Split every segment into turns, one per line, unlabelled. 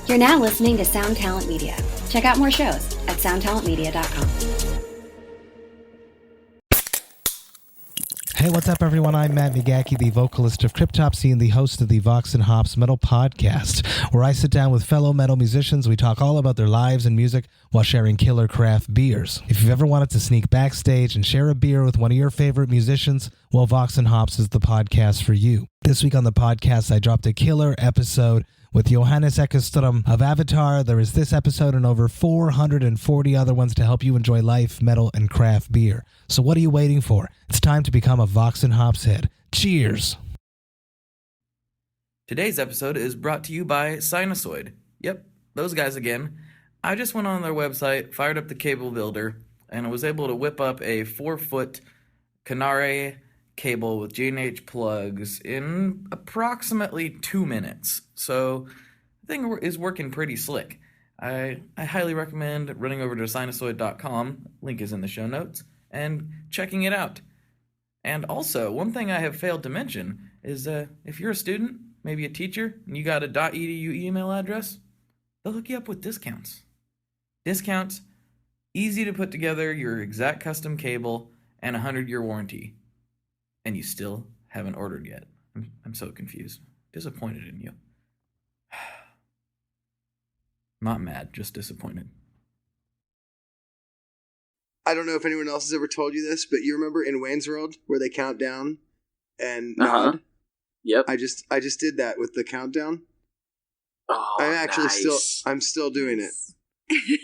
You're now listening to Sound Talent Media. Check out more shows at soundtalentmedia.com.
Hey, what's up, everyone? I'm Matt Migaki, the vocalist of Cryptopsy and the host of the Vox and Hops Metal Podcast, where I sit down with fellow metal musicians. We talk all about their lives and music while sharing killer craft beers. If you've ever wanted to sneak backstage and share a beer with one of your favorite musicians, well, Vox and Hops is the podcast for you. This week on the podcast, I dropped a killer episode with Johannes Ekström of Avatar. There is this episode and over 440 other ones to help you enjoy life, metal, and craft beer. So what are you waiting for? It's time to become a Vox and Hops head. Cheers!
Today's episode is brought to you by Sinasoid. Yep, those guys again. I just went on their website, fired up the cable builder, and I was able to whip up a 4-foot Canare cable with G&H plugs in approximately 2 minutes. So the thing is working pretty slick. I highly recommend running over to Sinasoid.com, link is in the show notes, and checking it out. And also, one thing I have failed to mention is if you're a student, maybe a teacher, and you got a .edu email address, they'll hook you up with discounts. Discounts, easy to put together your exact custom cable, and a 100-year warranty. And you still haven't ordered yet. I'm so confused. Disappointed in you. Not mad, just disappointed.
I don't know if anyone else has ever told you this, but you remember in Wayne's World where they count down and nod?
Yep.
I just did that with the countdown.
Oh,
I'm actually
nice.
I'm still doing it.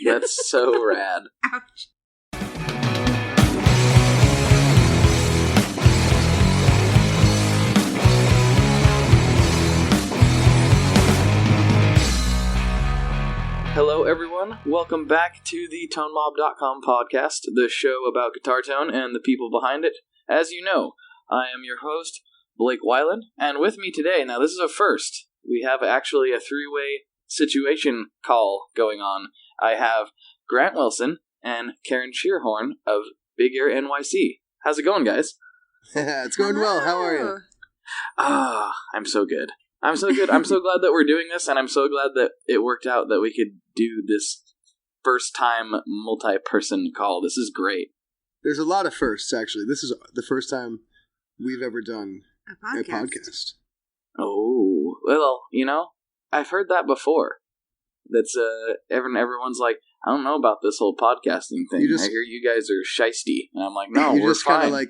That's so rad.
Ouch.
Hello, everyone. Welcome back to the ToneMob.com podcast, the show about guitar tone and the people behind it. As you know, I am your host, Blake Weiland, and with me today, now this is a first, we have actually a three-way situation call going on. I have Grant Wilson and Karen Schierhorn of Big Ear n.y.c. How's it going, guys?
It's going well. How are you?
I'm so good. I'm so good. I'm so glad that we're doing this, and I'm so glad that it worked out that we could do this first-time multi-person call. This is great.
There's a lot of firsts, actually. This is the first time we've ever done a podcast.
Oh, well, I've heard that before. That's everyone's like, I don't know about this whole podcasting thing. I hear you guys are shiesty, and I'm like, no, we're fine.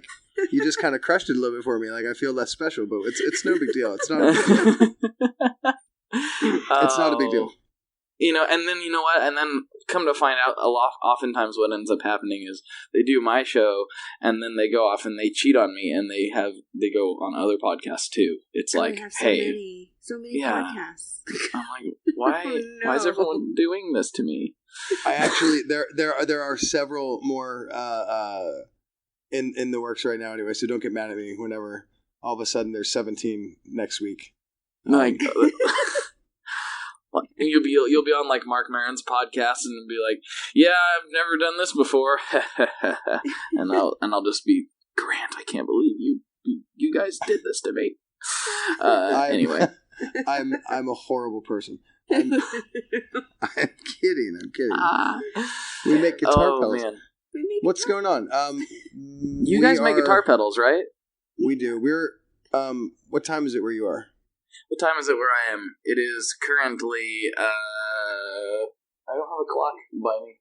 You just kind of crushed it a little bit for me. Like, I feel less special, but it's no big deal. It's not a big deal. It's not a big deal.
And then, you know what? And then come to find out, oftentimes what ends up happening is they do my show, and then they go off and they cheat on me, and they go on other podcasts, too. It's like, hey.
So many podcasts.
I'm like, why is everyone doing this to me?
I actually, there are several more in the works right now anyway, so don't get mad at me whenever all of a sudden there's 17 next week.
Like, you'll be on like Mark Maron's podcast and be like, yeah, I've never done this before. and I'll just be, Grant, I can't believe you guys did this to me. Anyway.
I'm a horrible person. I'm kidding. We make guitar pedals. Man. What's going on?
You guys make guitar pedals, right?
We do. We're what time is it where you are?
What time is it where I am? It is currently I don't have a clock by me.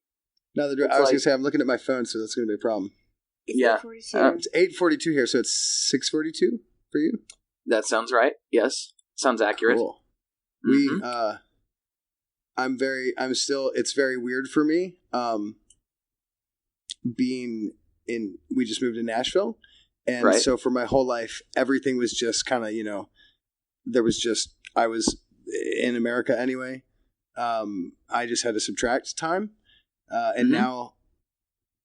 No, I was going to say I'm looking at my phone, so that's going to be a problem.
Yeah.
It's 8:42 here, so it's 6:42 for you?
That sounds right. Yes. Sounds accurate.
Cool. It's very weird for me. We just moved to Nashville, and so for my whole life, everything was just kind of, I was in America anyway. I just had to subtract time, and now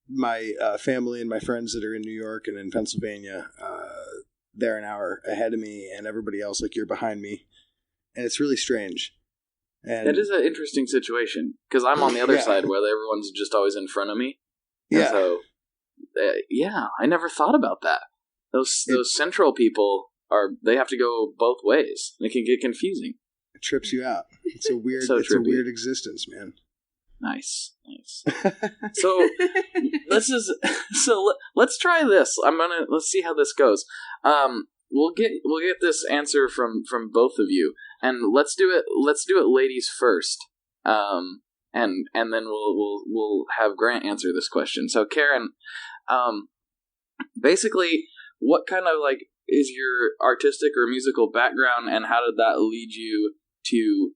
my family and my friends that are in New York and in Pennsylvania, they're an hour ahead of me, and everybody else, like, you're behind me, and it's really strange. And
that is an interesting situation, because I'm on the other side where everyone's just always in front of me. And so, I never thought about that. Those central people they have to go both ways. It can get confusing.
It trips you out. It's a weird.
So
it's a
trippy.
weird existence, man.
Nice. So let's try this. Let's see how this goes. We'll get this answer from both of you, and let's do it ladies first. And then we'll have Grant answer this question. So Karen, basically, what kind of like is your artistic or musical background, and how did that lead you to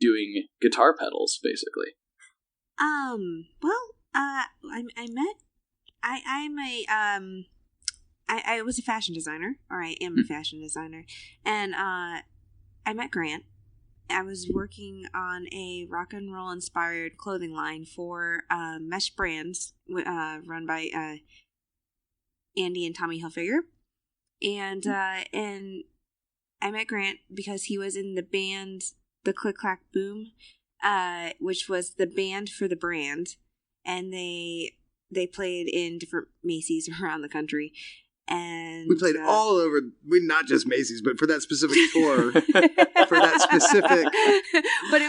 doing guitar pedals, basically?
I was a fashion designer, or I am a fashion designer, and I met Grant. I was working on a rock and roll inspired clothing line for Mesh Brands, run by Andy and Tommy Hilfiger, and I met Grant because he was in the band The Click Clack Boom, which was the band for the brand, and they played in different Macy's around the country. And
we played all over. Not just Macy's, but for that specific tour, but
it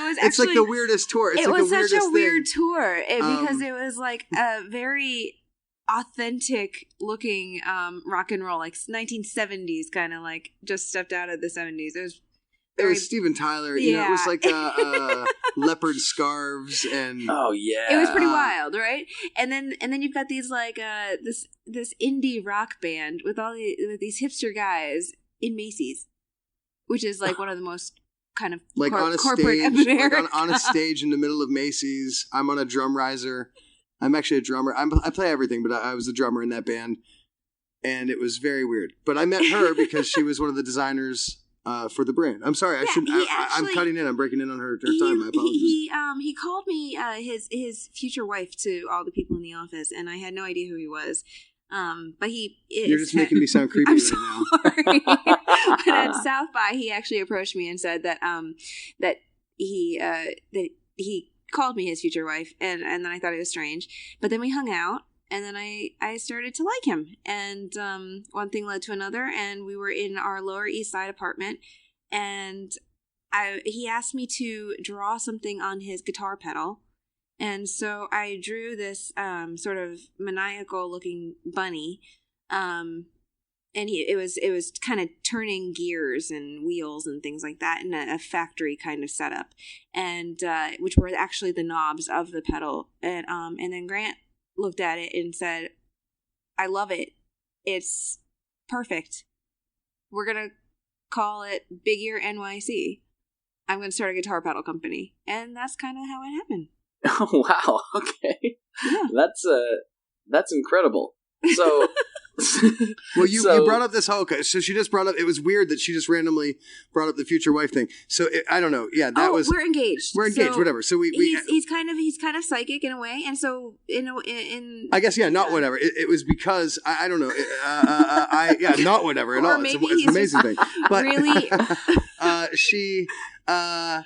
was actually,
it's like the weirdest tour. It's
it
like
was
the
such a
weirdest
weird
thing.
tour because it was like a very authentic looking rock and roll, like 1970s, kind of like just stepped out of the 70s.
It was Steven Tyler. You know, it was like leopard scarves and
oh yeah,
it was pretty wild, right? And then you've got these like this indie rock band with these hipster guys in Macy's, which is like one of the most kind of
like on a
corporate
stage,
America.
like on a stage in the middle of Macy's. I'm on a drum riser. I'm actually a drummer. I play everything, but I was a drummer in that band, and it was very weird. But I met her because she was one of the designers for the brand. I'm sorry, I'm cutting in. I'm breaking in on her time. My apologies.
He called me his future wife to all the people in the office, and I had no idea who he was. But you're
just making me sound creepy
now. But at South by, he actually approached me and said that he called me his future wife, and then I thought it was strange. But then we hung out, and then I started to like him, and one thing led to another, and we were in our Lower East Side apartment, and he asked me to draw something on his guitar pedal, and so I drew this sort of maniacal looking bunny, and it was kind of turning gears and wheels and things like that in a factory kind of setup, and which were actually the knobs of the pedal, and then Grant looked at it and said, "I love it. It's perfect. We're gonna call it Big Ear n.y.c. I'm gonna start a guitar pedal company," and that's kind of how it happened.
Oh wow! Okay,
yeah,
that's incredible. So.
Well, you brought up this whole. So she just brought up. It was weird that she just randomly brought up the future wife thing. So I don't know. Yeah, that was.
We're engaged.
So whatever. So
he's kind of psychic in a way, and so in
I guess not whatever. It was because I don't know. Not whatever at all. It's an amazing thing. But
really,
I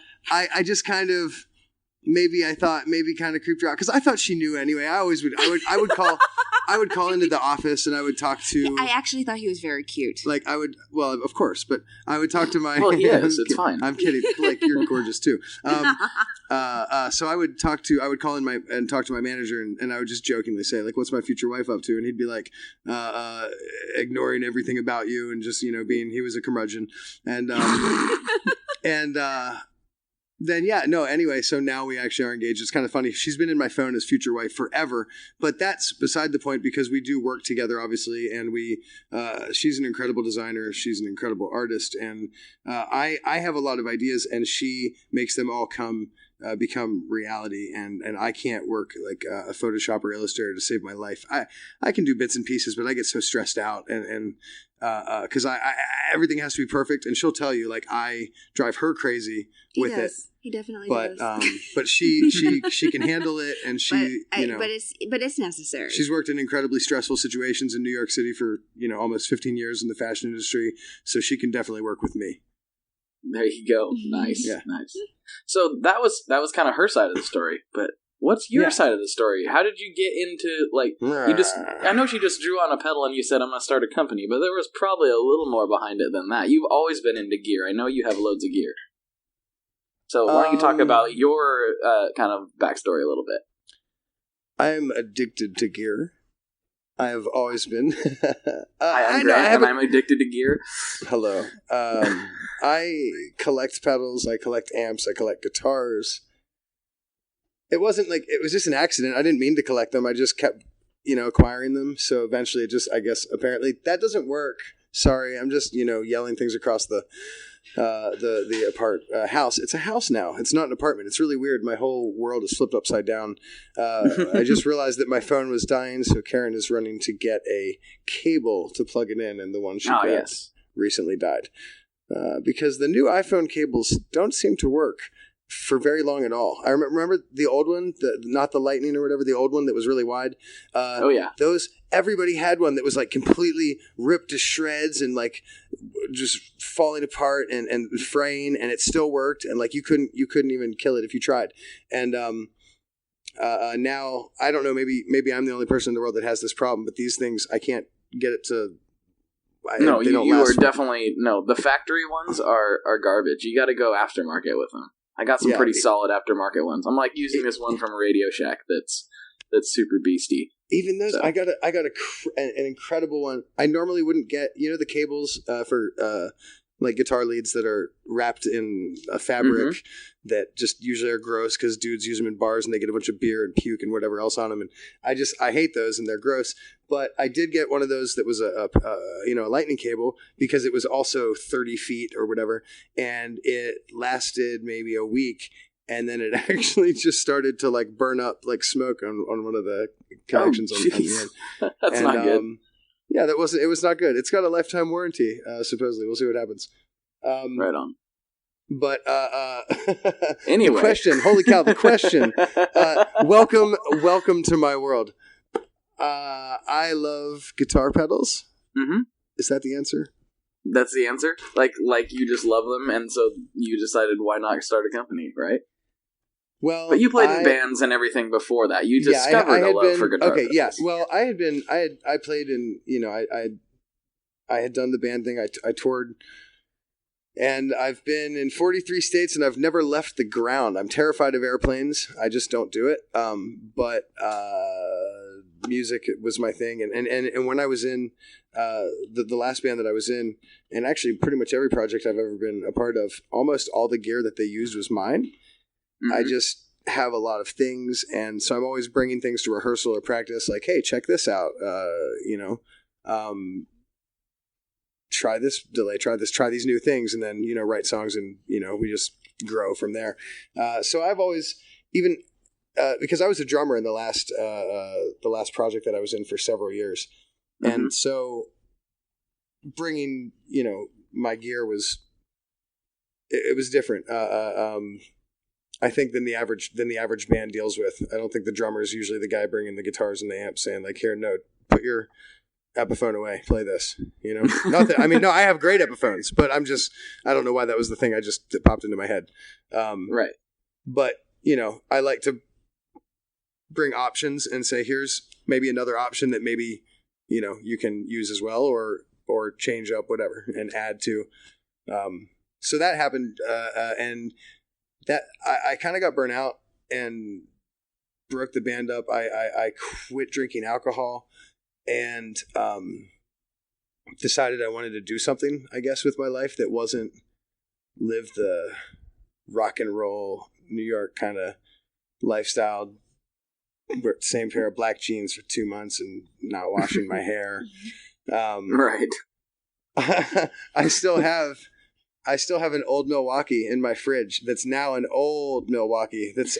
just kind of. Maybe I thought kind of creeped her out because I thought she knew anyway. I would call into the office and I would talk to.
I actually thought he was very cute.
Like well, of course, but I would talk to my.
Well, yes, it's fine.
I'm kidding. Like you're gorgeous too. So I would call in and talk to my manager and I would just jokingly say like, "What's my future wife up to?" And he'd be like, ignoring everything about you and just he was a curmudgeon and Then anyway, so now we actually are engaged. It's kind of funny. She's been in my phone as future wife forever, but that's beside the point because we do work together, obviously, and she's an incredible designer. She's an incredible artist, and I have a lot of ideas, and she makes them all become reality, and I can't work like a Photoshop or Illustrator to save my life. I can do bits and pieces, but I get so stressed out, and because everything has to be perfect, and she'll tell you like I drive her crazy with it.
He definitely
does.
But
but she can handle it, and
but it's necessary.
She's worked in incredibly stressful situations in New York City for almost 15 years in the fashion industry, so she can definitely work with me.
There you go. Nice.
Yeah.
Nice. So that was kind of her side of the story, but what's your side of the story? How did you get into I know she just drew on a pedal and you said I'm going to start a company, but there was probably a little more behind it than that. You've always been into gear. I know you have loads of gear. So why don't you talk about your kind of backstory a little bit?
I'm addicted to gear. I have always been.
I'm Grant, and I'm addicted to gear.
Hello. I collect pedals. I collect amps. I collect guitars. It wasn't like it was just an accident. I didn't mean to collect them. I just kept, acquiring them. So eventually, it just, I guess, apparently that doesn't work. Sorry, I'm just, yelling things across the house. It's a house now. It's not an apartment. It's really weird. My whole world is flipped upside down. I just realized that my phone was dying, so Karen is running to get a cable to plug it in, and the one she got recently died. Because the new iPhone cables don't seem to work for very long at all. I remember the old one, not the Lightning or whatever, the old one that was really wide. Everybody had one that was like completely ripped to shreds and like just falling apart and fraying, and it still worked, and like you couldn't even kill it if you tried. And now I don't know, maybe I'm the only person in the world that has this problem, but these things I can't get it to.
You are definitely the factory ones are garbage. You got to go aftermarket with them. I got some pretty solid aftermarket ones. I'm like using this one from Radio Shack that's super beastie.
Even those, so. I got an incredible one. I normally wouldn't get, the cables for like guitar leads that are wrapped in a fabric that just usually are gross because dudes use them in bars and they get a bunch of beer and puke and whatever else on them. And I hate those and they're gross. But I did get one of those that was a lightning cable because it was also 30 feet or whatever, and it lasted maybe a week. And then it actually just started to like burn up like smoke on one of the connections on the end.
That's not good.
Yeah, it was not good. It's got a lifetime warranty, supposedly. We'll see what happens.
Right on.
But
anyway,
the question, holy cow, the question. Welcome to my world. I love guitar pedals. Mm-hmm. Is that the answer?
That's the answer? Like you just love them, and so you decided why not start a company, right?
Well,
but you played in bands and everything before that. You discovered a love for guitar.
Okay, yeah. Well, I played in, I had done the band thing. I toured, and I've been in 43 states, and I've never left the ground. I'm terrified of airplanes. I just don't do it. But music was my thing, and when I was in the last band that I was in, and actually pretty much every project I've ever been a part of, almost all the gear that they used was mine. Mm-hmm. I just have a lot of things, and so I'm always bringing things to rehearsal or practice, like, hey, check this out, try this delay, try these new things, and then, write songs, and, we just grow from there. So I've always, even because I was a drummer in the last project that I was in for several years. Mm-hmm. And so bringing, my gear was different. I think than the average band deals with. I don't think the drummer is usually the guy bringing the guitars and the amps saying like, here, no, put your Epiphone away, play this, not that, no, I have great Epiphones, but I don't know why that was the thing that popped into my head.
Right.
But, I like to bring options and say, here's maybe another option that maybe, you can use as well, or change up whatever and add to. So that happened. And that I kind of got burnt out and broke the band up. I quit drinking alcohol and, decided I wanted to do something, I guess, with my life that wasn't live the rock and roll New York kind of lifestyle. Wear same pair of black jeans for 2 months and not washing my hair.
Right.
I still have an old Milwaukee in my fridge. That's now an old Milwaukee. It's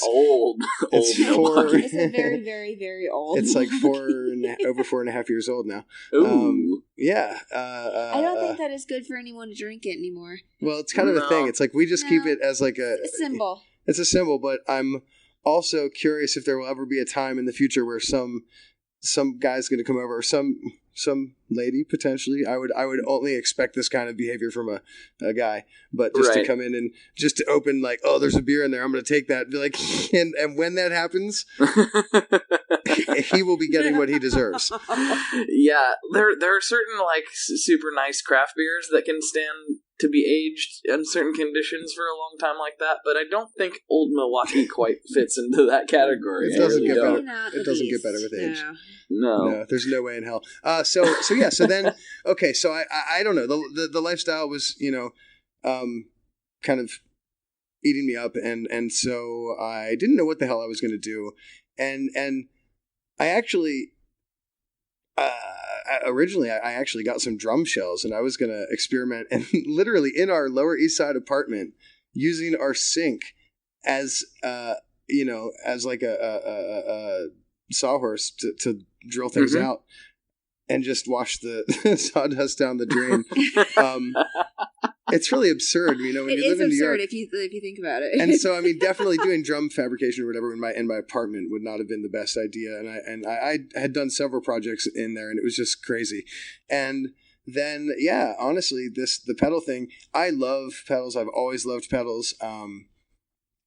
old
Milwaukee.
It's a very, very, very old.
It's like over 4.5 years old now.
Ooh.
Yeah.
I don't think that is good for anyone to drink it anymore.
Well, it's kind of a thing. It's like we just keep it as like a
symbol.
It's a symbol, but I'm also curious if there will ever be a time in the future where some guy's going to come over, or some lady potentially. I would only expect this kind of behavior from a guy, but just to come in and just to open like, oh, there's a beer in there, I'm going to take that. Be like, and when that happens, he will be getting what he deserves.
Yeah, there are certain like super nice craft beers that can stand to be aged in certain conditions for a long time like that, but I don't think Old Milwaukee quite fits into that category.
It doesn't get better.
Not
It
the
doesn't get
beast.
better with age.
No.
No.
There's no way in hell. So then, okay, so I don't know. The lifestyle was, kind of eating me up, and so I didn't know what the hell I was going to do, and I actually, originally I actually got some drum shells, and I was going to experiment, and literally in our Lower East Side apartment, using our sink as as like a sawhorse to drill things out, and just wash the sawdust down the drain. It's really absurd, when you live in New York.
If you think about it.
And so, definitely doing drum fabrication or whatever in my apartment would not have been the best idea. And I had done several projects in there, and it was just crazy. And then, yeah, honestly, the pedal thing, I love pedals. I've always loved pedals.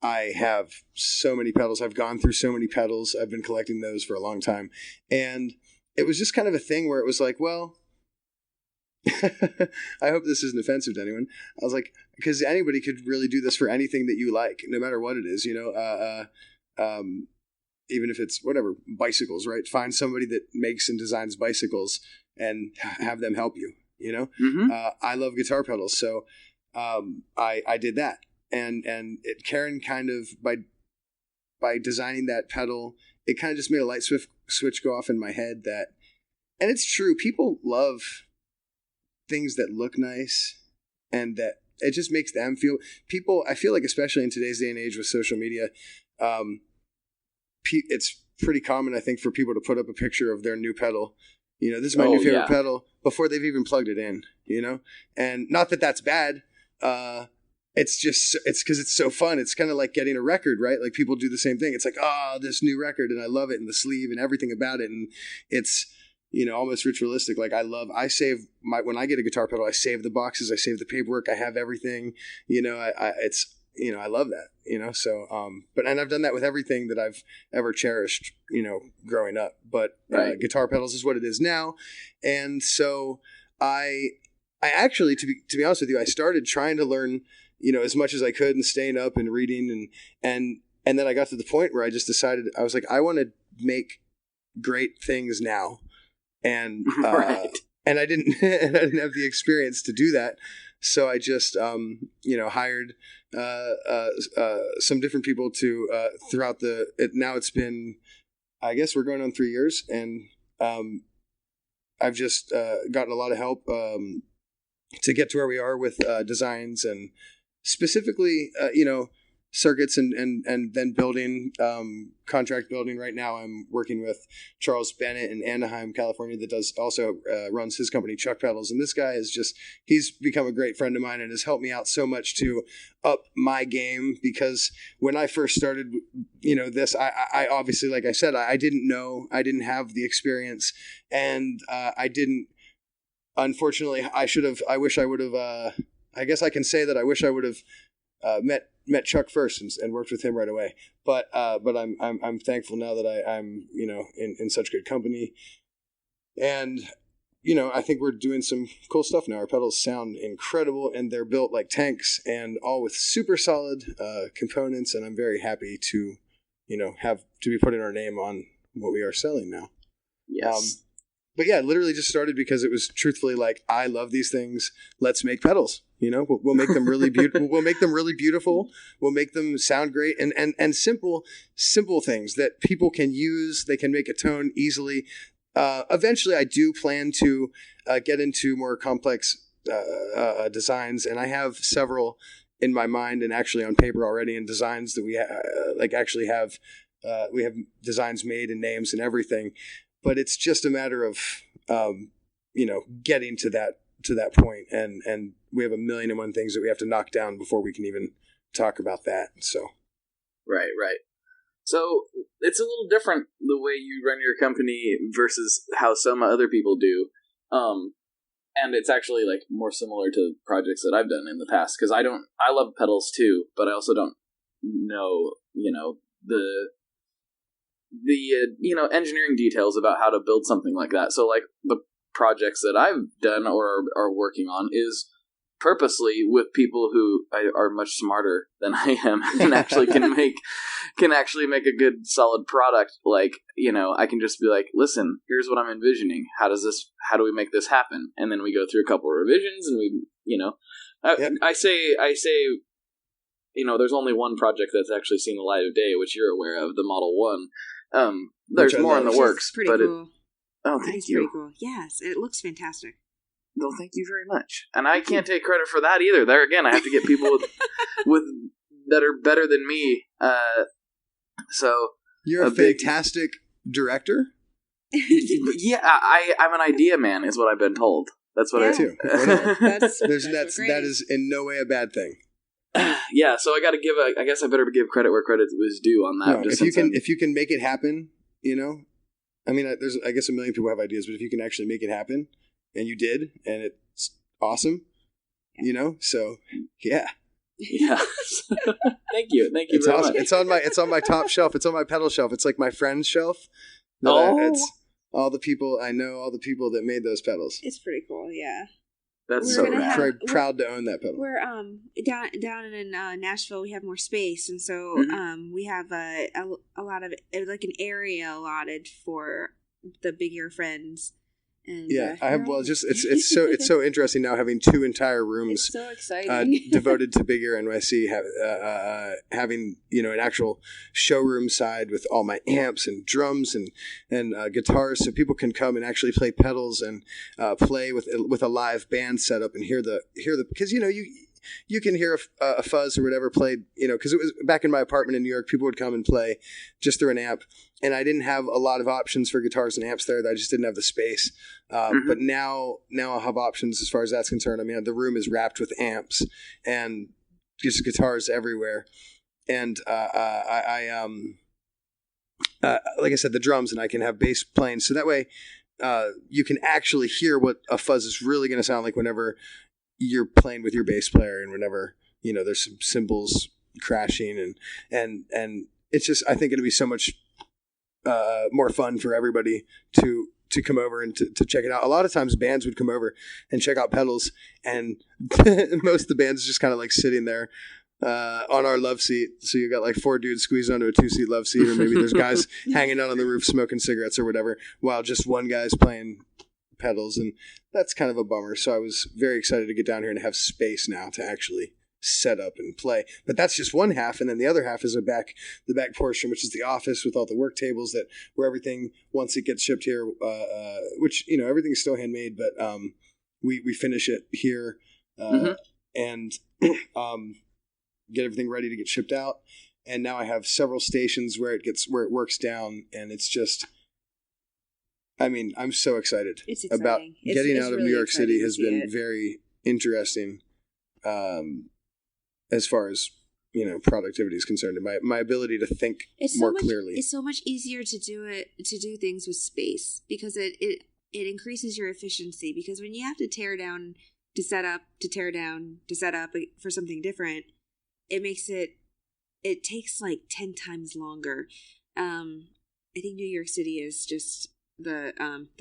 I have so many pedals. I've gone through so many pedals. I've been collecting those for a long time. And it was just kind of a thing where it was like, well, I hope this isn't offensive to anyone. I was like, because anybody could really do this for anything that you like, no matter what it is, even if it's whatever, bicycles, right? Find somebody that makes and designs bicycles and have them help you, I love guitar pedals. So, I did that. And Karen kind of, by designing that pedal, it kind of just made a light switch go off in my head and it's true. People love things that look nice, and that it just makes them feel. I feel like, especially in today's day and age with social media, it's pretty common, I think, for people to put up a picture of their new pedal. This is my new favorite pedal before they've even plugged it in. And not that that's bad. It's because it's so fun. It's kind of like getting a record, right? Like people do the same thing. It's like, this new record, and I love it, and the sleeve and everything about it, and it's almost ritualistic. Like I save when I get a guitar pedal, I save the boxes, I save the paperwork, I have everything. I love that. So and I've done that with everything that I've ever cherished, growing up. But guitar pedals is what it is now, and so I actually, to be honest with you, I started trying to learn, as much as I could, and staying up and reading, and then I got to the point where I just decided, I was like, I want to make great things now. And and I didn't have the experience to do that, so I just hired some different people to throughout now it's been, I guess we're going on 3 years, and I've just gotten a lot of help to get to where we are with designs, and specifically circuits and then building, contract building. Right now I'm working with Charles Bennett in Anaheim, California, that also runs his company Chuck Pedals. And this guy he's become a great friend of mine and has helped me out so much to up my game, because when I first started, this, I obviously, like I said, I didn't have the experience, and unfortunately, I wish I would have, I guess I can say that I wish I would have met Chuck first and worked with him right away. But I'm thankful now that I'm in such good company, and I think we're doing some cool stuff now. Our pedals sound incredible, and they're built like tanks, and all with super solid components. And I'm very happy to have to be putting our name on what we are selling now.
Yes.
But yeah, literally just started because it was truthfully like, I love these things. Let's make pedals. We'll make them really beautiful. We'll make them really beautiful. We'll make them sound great, and simple things that people can use. They can make a tone easily. Eventually, I do plan to get into more complex designs, and I have several in my mind and actually on paper already, and designs that we actually have. We have designs made and names and everything. But it's just a matter of, getting to that point, and we have 1,000,001 things that we have to knock down before we can even talk about that. So,
right. So it's a little different the way you run your company versus how some other people do, and it's actually like more similar to projects that I've done in the past, because I love pedals too, but I also don't know, the engineering details about how to build something like that. So like the projects that I've done or are working on is purposely with people who are much smarter than I am and actually can make a good solid product. Like, you know, I can just be like, listen, here's what I'm envisioning. How do we make this happen? And then we go through a couple of revisions and we, you know, I say, you know, there's only one project that's actually seen the light of day, which you're aware of, the Model 1. There's more in the works.
Pretty cool.
Thank you.
Pretty cool. Yes, it looks fantastic.
Well, thank you very much. And I can't take credit for that either. There again, I have to get people with that are better than me. So
you're a fantastic director.
Yeah, I'm an idea man, is what I've been told. That's what I
do. That is in no way a bad thing.
Yeah, so I got to give. I guess I better give credit where credit was due on that.
No, if you can make it happen, you know, I mean, I guess a million people have ideas, but if you can actually make it happen, and you did, and it's awesome, you know. So yeah. Thank you it's
very
awesome.
much.
It's on my top shelf. It's on my pedal shelf. It's like my friend's shelf. It's all the people I know, all the people that made those pedals.
It's pretty cool. Yeah.
That's so rad.
Very proud to own that pedal.
We're down in Nashville. We have more space, and so we have a lot of like an area allotted for the bigger friends. And,
I have. Well, just it's so interesting now having 2 entire rooms.
It's so exciting.
Devoted to bigger n.y.c. Having, you know, an actual showroom side with all my amps and drums and guitars, so people can come and actually play pedals and play with a live band setup and hear the because, you know, you can hear a fuzz or whatever played, you know, because it was back in my apartment in New York, people would come and play just through an amp, and I didn't have a lot of options for guitars and amps there. I just didn't have the space. But now I'll have options as far as that's concerned. I mean, the room is wrapped with amps and just guitars everywhere. And like I said, the drums, and I can have bass playing. So that way you can actually hear what a fuzz is really going to sound like whenever you're playing with your bass player, and whenever, you know, there's some cymbals crashing, and it's just, I think it'll be so much more fun for everybody to come over and to check it out. A lot of times bands would come over and check out pedals, and most of the band's just kind of like sitting there on our love seat. So you got like 4 dudes squeezed onto a 2-seat love seat, or maybe there's guys hanging out on the roof smoking cigarettes or whatever, while just one guy's playing pedals, and that's kind of a bummer. So I was very excited to get down here and have space now to actually set up and play. But that's just one half, and then the other half is the back portion, which is the office with all the work tables where everything, once it gets shipped here, which, you know, everything's still handmade, but we finish it here and get everything ready to get shipped out. And now I have several stations where it works down, and it's just, I mean, I'm so excited about getting out of New York City. Has been very interesting as far as, you know, productivity is concerned, and my ability to think clearly.
It's so much easier to do things with space, because it increases your efficiency, because when you have to tear down to set up, to tear down to set up for something different, it takes like 10 times longer. I think New York City is just the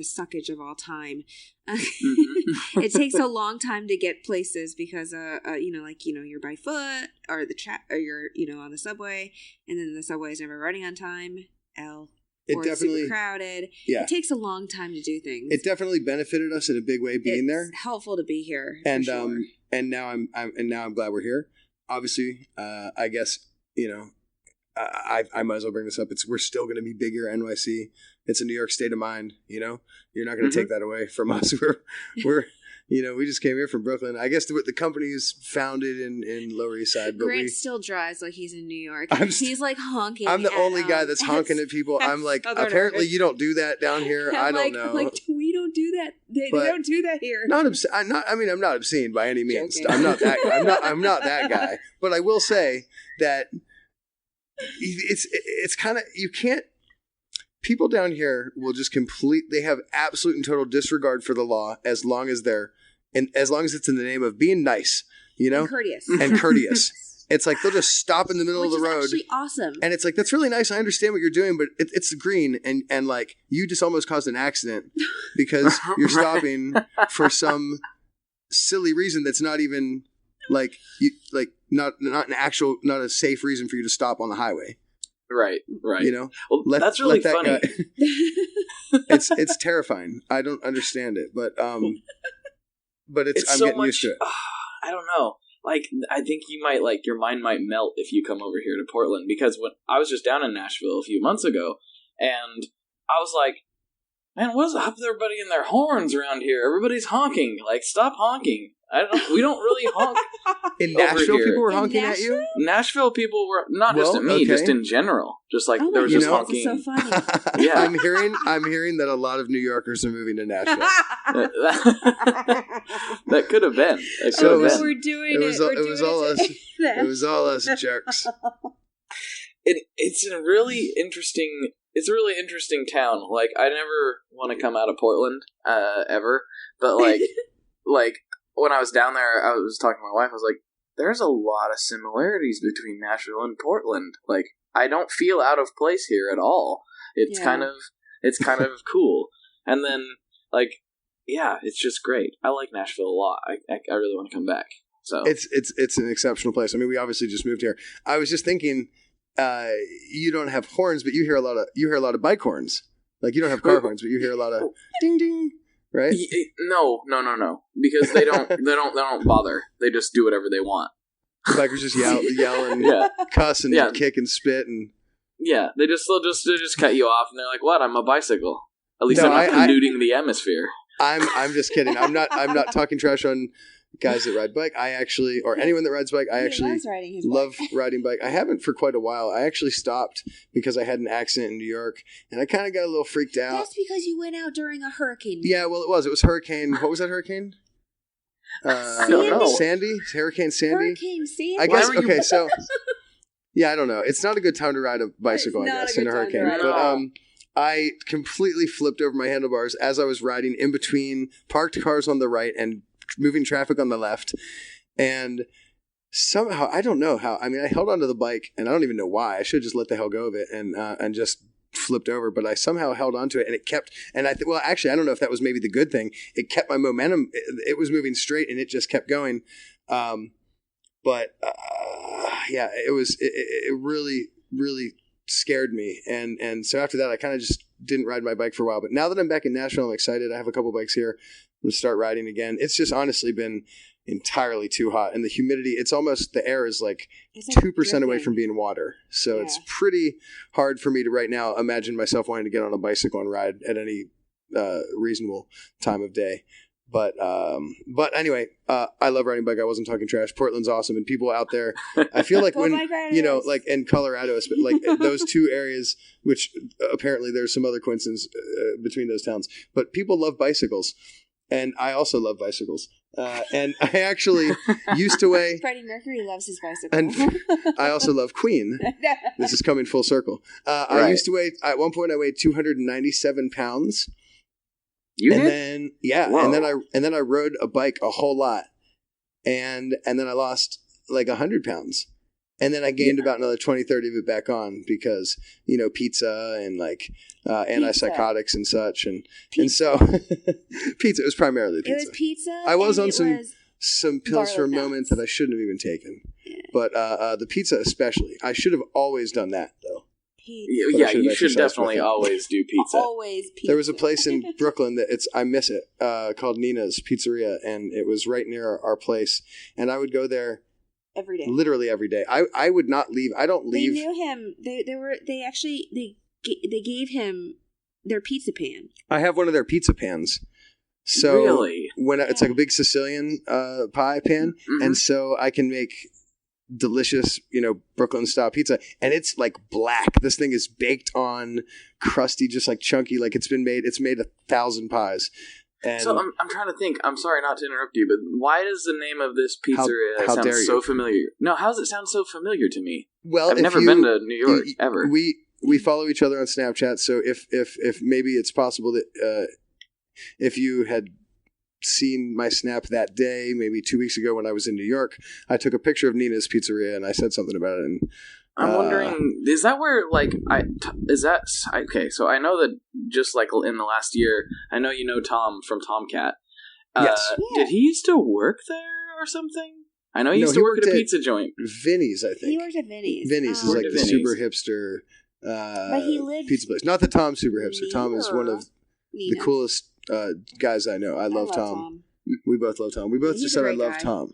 suckage of all time. It takes a long time to get places because you know, like, you know, you're by foot, or or you're, you know, on the subway, and then the subway is never running on time. It's super crowded. Yeah. It takes a long time to do things.
It definitely benefited us in a big way being there.
It's helpful to be here.
And
for sure.
And now I'm glad we're here. Obviously, I guess, you know, I might as well bring this up. We're still going to be bigger n.y.c. It's a New York state of mind. You know, you're not going to take that away from us. We're you know, we just came here from Brooklyn. I guess the company is founded in Lower East Side. But
Grant still drives like he's in New York. He's like honking.
I'm the only guy that's honking at people. I'm like, apparently you don't do that down here. I don't know.
I'm like, we don't do that. They don't do that here.
I'm not obscene by any means. I'm not that guy. But I will say that it's kind of, you can't. People down here will just they have absolute and total disregard for the law as long as it's in the name of being nice, you know? And courteous. It's like they'll just stop in the middle of the road.
Which is actually awesome.
And it's like, that's really nice. I understand what you're doing, but it's green. And like, you just almost caused an accident because you're stopping for some silly reason that's not even like not a safe reason for you to stop on the highway.
Right.
You know,
well, that's really funny.
It's terrifying. I don't understand it, but I'm
so
getting used to it.
I don't know. Like, I think your mind might melt if you come over here to Portland, because when I was just down in Nashville a few months ago, and I was like, man, what's up with everybody and their horns around here? Everybody's honking. Like, stop honking. We don't really honk.
In Nashville, people were honking at you?
Nashville people were, not just at me, just in general. Just like, there was just honking.
That's so funny.
Yeah.
I'm hearing that a lot of New Yorkers are moving to Nashville.
That could have been.
We're doing it.
It was all us jerks.
It's a really interesting town. Like, I never want to come out of Portland, ever. But like when I was down there, I was talking to my wife. I was like, "There's a lot of similarities between Nashville and Portland. Like, I don't feel out of place here at all. It's kind of cool." And then, like, yeah, it's just great. I like Nashville a lot. I really want to come back. So
it's an exceptional place. I mean, we obviously just moved here. I was just thinking, you don't have horns, but you hear a lot of bike horns. Like, you don't have car horns, but you hear a lot of ding ding. Right?
No. Because they don't bother. They just do whatever they want.
The bikers just yell and cuss and kick and spit and
they'll just cut you off, and they're like, "What? I'm a bicycle." At least I'm not polluting the atmosphere.
I'm just kidding. I'm not talking trash on guys that ride bike. Or anyone that rides bike. I actually love riding bike. I haven't for quite a while. I actually stopped because I had an accident in New York, and I kind of got a little freaked out.
That's because you went out during a hurricane.
Yeah, well, it was hurricane. What was that hurricane?
I don't know.
Sandy? Hurricane Sandy?
Hurricane Sandy?
I guess, okay, so, yeah, I don't know. It's not a good time to ride a bicycle, I guess, in a hurricane. But I completely flipped over my handlebars as I was riding in between parked cars on the right and moving traffic on the left. And somehow, I don't know how, I mean, I held onto the bike, and I don't even know why. I should have just let the hell go of it and just flipped over, but I somehow held onto it, and it kept, and actually, I don't know if that was maybe the good thing. It kept my momentum. It was moving straight, and it just kept going. It really, really scared me. And so after that, I kind of just didn't ride my bike for a while. But now that I'm back in Nashville, I'm excited. I have a couple bikes here. I'm going to start riding again. It's just honestly been entirely too hot, and the humidity, it's almost, the air is like 2% away from being water, so it's pretty hard for me to right now imagine myself wanting to get on a bicycle and ride at any reasonable time of day. But anyway, I love riding bike. I wasn't talking trash. Portland's awesome, and people out there, I feel like when, like in Colorado, but like those two areas, which apparently there's some other coincidence between those towns, but people love bicycles. And I also love bicycles. And I actually used to weigh...
Freddie Mercury loves his bicycle.
And I also love Queen. This is coming full circle.
Right.
I used to weigh... At one point, I weighed 297 pounds.
You did?
Then, yeah. Whoa. And then I rode a bike a whole lot. And then I lost like 100 pounds. And then I gained about another 20, 30 of it back on because, pizza and like antipsychotics and such. And so pizza, it was primarily pizza.
It was pizza.
I was on some pills for a moment that I shouldn't have even taken. Yeah. But the pizza especially. I should have always done that though.
Yeah, you should definitely always do pizza.
Always pizza.
There was a place in Brooklyn that I miss it, called Nina's Pizzeria, and it was right near our place. And I would go there
every day.
Literally every day. I would not leave. I don't leave.
They knew him. They gave him their pizza pan.
I have one of their pizza pans. So
really?
It's like a big Sicilian pie pan, and so I can make delicious, Brooklyn style pizza, and it's like black. This thing is baked on, crusty, just like chunky, like it's made 1,000 pies. And
so I'm trying to think. I'm sorry not to interrupt you, but why does the name of this pizzeria sound so familiar? No, how does it sound so familiar to me?
Well,
I've never been to New York ever.
We follow each other on Snapchat, so if maybe it's possible that if you had seen my snap that day, maybe 2 weeks ago when I was in New York, I took a picture of Nina's Pizzeria and I said something about it. And
I'm wondering, is that where, okay, so I know that just like in the last year, I know Tom from Tomcat,
Yes.
Did he used to work there or something? I know he used to work at a pizza joint.
Vinny's, I think.
He worked at Vinny's.
Vinny's is like the super hipster
but he lived
pizza place. Not that Tom's super hipster. Tom is one of the coolest guys I know. I love Tom. We both love Tom. We both just said I love Tom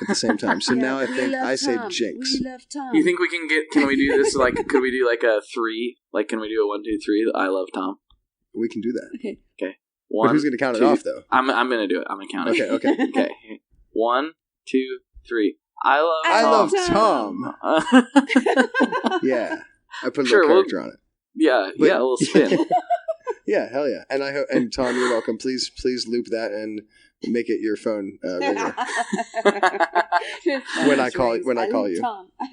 at the same time. So now I think I say Jinx.
We love Tom.
You think we can we do this could we do like a 3? Like, can we do a 1, 2, 3? I love Tom.
We can do that.
Okay.
But who's going to count it off, though?
I'm going to do it. I'm going to count it.
Okay.
1, 2, 3. I
love Tom. Yeah. I put a little character on it.
Yeah, a little spin.
Yeah, hell yeah. And I hope, and Tom, you're welcome. Please loop that and make it your phone ringer. when I call you.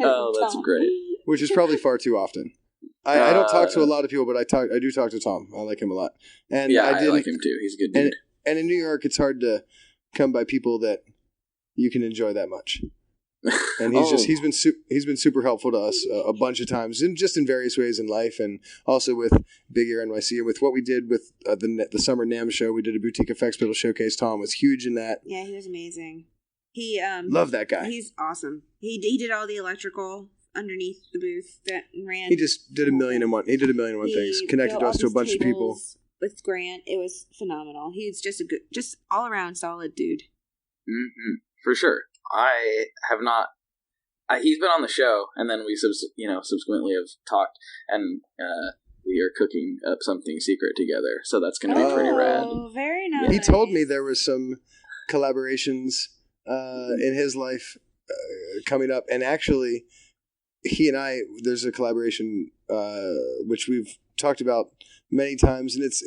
Oh, that's great.
Which is probably far too often. I don't talk to a lot of people, but I do talk to Tom. I like him a lot. And
yeah, I like him too. He's a good dude.
And in New York, it's hard to come by people that you can enjoy that much. And he's been super helpful to us a bunch of times, and just in various ways in life, and also with Big Ear n.y.c. and with what we did with the summer NAMM show. We did a boutique effects pedal showcase. Tom was huge in that.
Yeah, he was amazing. He
love that guy.
He's awesome. He did all the electrical underneath the booth that ran.
He just did a million and one. He did a million and one things. Connected us to a bunch of people.
With Grant, it was phenomenal. He's just just all around solid dude.
Mm-hmm. For sure. I have not. He's been on the show, and then we subsequently have talked, and we are cooking up something secret together. So that's going to be pretty rad.
Oh, very nice.
He told me there was some collaborations in his life coming up, and actually, he and I, there's a collaboration which we've talked about many times, and it's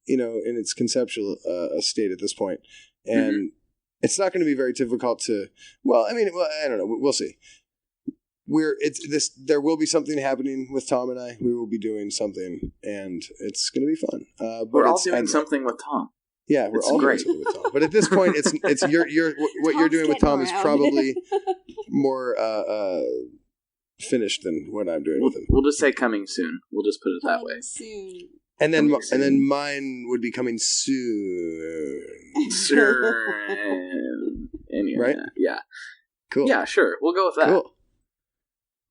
in its conceptual state at this point, and. It's not going to be very difficult to. I don't know. We'll see. There will be something happening with Tom and I. We will be doing something, and it's going to be fun. But
we're all doing something with Tom.
Yeah, we're all doing something with Tom. But at this point, it's what you're doing with Tom is probably more finished than what I'm doing with him.
We'll just say coming soon. We'll just put it that way.
Soon.
And then mine would be coming soon.
Anyway,
right?
Yeah.
Cool.
Yeah, sure. We'll go with that.
Cool.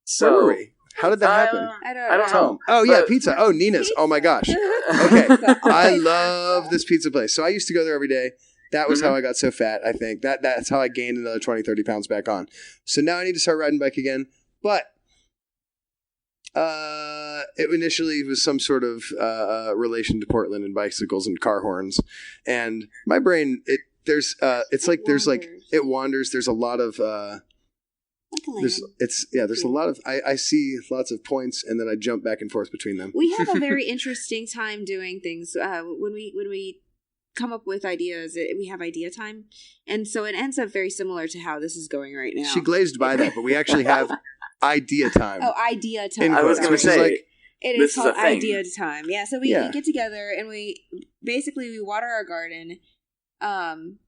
So, where were we? How did that happen?
I don't
know.
Oh, yeah, pizza. Oh, Nina's. Pizza. Oh, my gosh. Okay. I love this pizza place. So I used to go there every day. That was how I got so fat, I think. That's how I gained another 20, 30 pounds back on. So now I need to start riding bike again. But it initially was some sort of relation to Portland and bicycles and car horns. And my brain, it wanders. There's a lot of there's a lot of I see lots of points, and then I jump back and forth between them.
We have a very interesting time doing things when we come up with ideas. We have idea time, and so it ends up very similar to how this is going right now.
She glazed by that, but we actually have idea time.
Oh, idea time!
I was going to say
it is called idea time. Yeah, so we get together and we water our garden.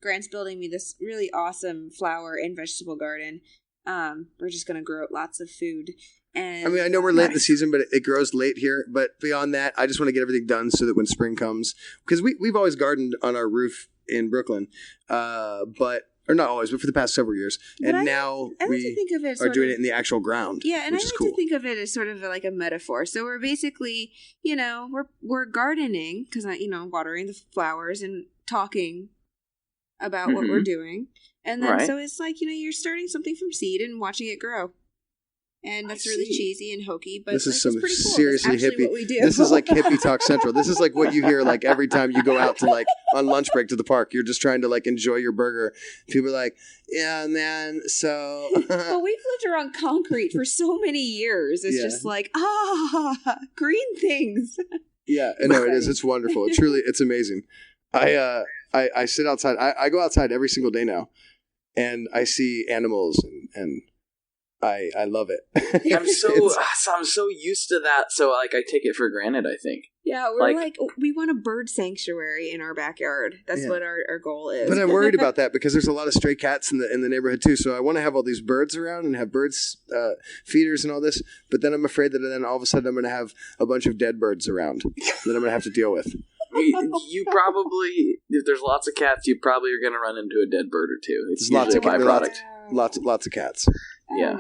Grant's building me this really awesome flower and vegetable garden. We're just going to grow lots of food. And
I know we're late in the season, but it grows late here. But beyond that, I just want to get everything done so that when spring comes, because we've always gardened on our roof in Brooklyn, or not always, but for the past several years. And now we are doing it in the actual ground.
Yeah, and I like to think of it as sort of like a metaphor. So we're basically, we're gardening because watering the flowers and talking about what we're doing. And then so it's like, you're starting something from seed and watching it grow. And that's really cheesy and hokey, but
this is some
pretty cool.
seriously hippie. What we do. This is like hippie talk central. This is like what you hear like every time you go out to like on lunch break to the park. You're just trying to like enjoy your burger. People are like, yeah, man. So,
well, we've lived around concrete for so many years. It's just like green things.
Yeah, no, it is. It's wonderful. It's amazing. I sit outside. I go outside every single day now, and I see animals and I love it.
I'm so used to that, so like I take it for granted, I think.
Yeah, we're like we want a bird sanctuary in our backyard. That's what our goal is.
But I'm worried about that because there's a lot of stray cats in the neighborhood too. So I want to have all these birds around and have birds feeders and all this. But then I'm afraid that then all of a sudden I'm going to have a bunch of dead birds around that I'm going to have to deal with.
you probably, if there's lots of cats, you probably are going to run into a dead bird or two. It's
lots
usually
of
a byproduct.
Lots of cats.
Yeah.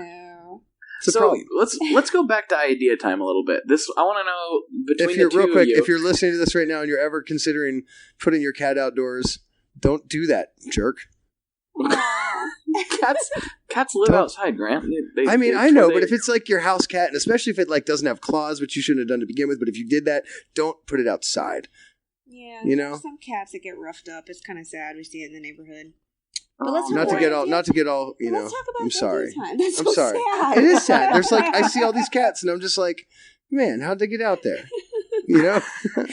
It's a
So
problem.
let's go back to idea time a little bit. I want to know between the two
real quick,
of you.
if you're listening to this right now and you're ever considering putting your cat outdoors, don't do that, jerk.
Cats live outside, Grant.
I mean, I know, but if it's like your house cat, and especially if it like doesn't have claws, which you shouldn't have done to begin with, but if you did that, don't put it outside.
Yeah,
you know,
some cats that get roughed up. It's kind of sad. We see it in the neighborhood.
But
let's
not to get all, you know.
Let's talk about
I'm sorry.
That's
I'm
so
sorry.
sad.
It is sad. There's like I see all these cats, and I'm just like, man, how'd they get out there? You know.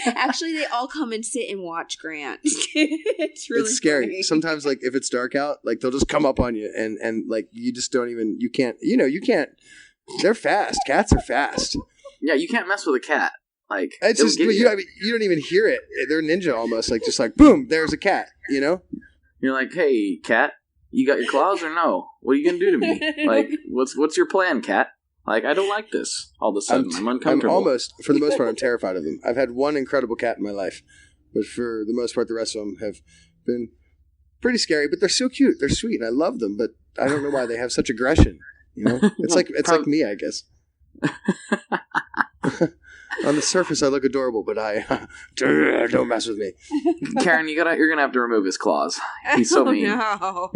Actually, they all come and sit and watch Grant. It's really
scary.
funny.
Sometimes, like if it's dark out, like they'll just come up on you, and like you just don't even. You can't. They're fast. Cats are fast.
Yeah, you can't mess with a cat. Like
it's just you don't even hear it. They're ninja almost. Like just like boom, there's a cat. You know.
You're like, hey, cat, you got your claws or no? What are you gonna do to me? Like, what's your plan, cat? Like, I don't like this. All of a sudden, I'm uncomfortable.
For the most part, I'm terrified of them. I've had one incredible cat in my life, but for the most part, the rest of them have been pretty scary. But they're so cute. They're sweet, and I love them. But I don't know why they have such aggression. You know, it's like me, I guess. On the surface, I look adorable, but don't mess with me.
Karen, you're gonna have to remove his claws. He's so mean.
No.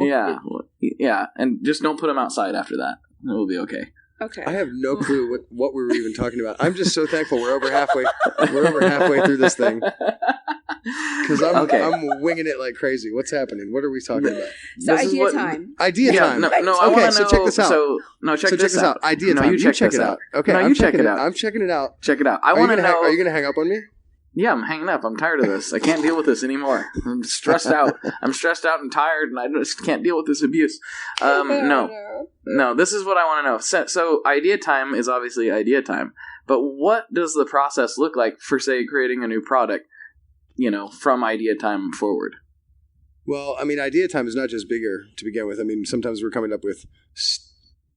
Yeah, and just don't put him outside after that. It will be okay.
Okay.
I have no clue what we were even talking about. I'm just so thankful we're over halfway through this thing. Because I'm winging it like crazy. What's happening? What are we talking about?
So idea time.
Idea time.
No,
okay, so check this out.
Check this out.
Idea time. You check it out. Okay,
no, you check it out.
I'm checking it out.
Check it out. I want to know.
Are you going to hang up on me?
Yeah, I'm hanging up. I'm tired of this. I can't deal with this anymore. I'm stressed out. I'm stressed out and tired, and I just can't deal with this abuse. No, this is what I want to know. So idea time is obviously idea time, but what does the process look like for, say, creating a new product, you know, from idea time forward?
Well, I mean, idea time is not just bigger to begin with. I mean, sometimes we're coming up with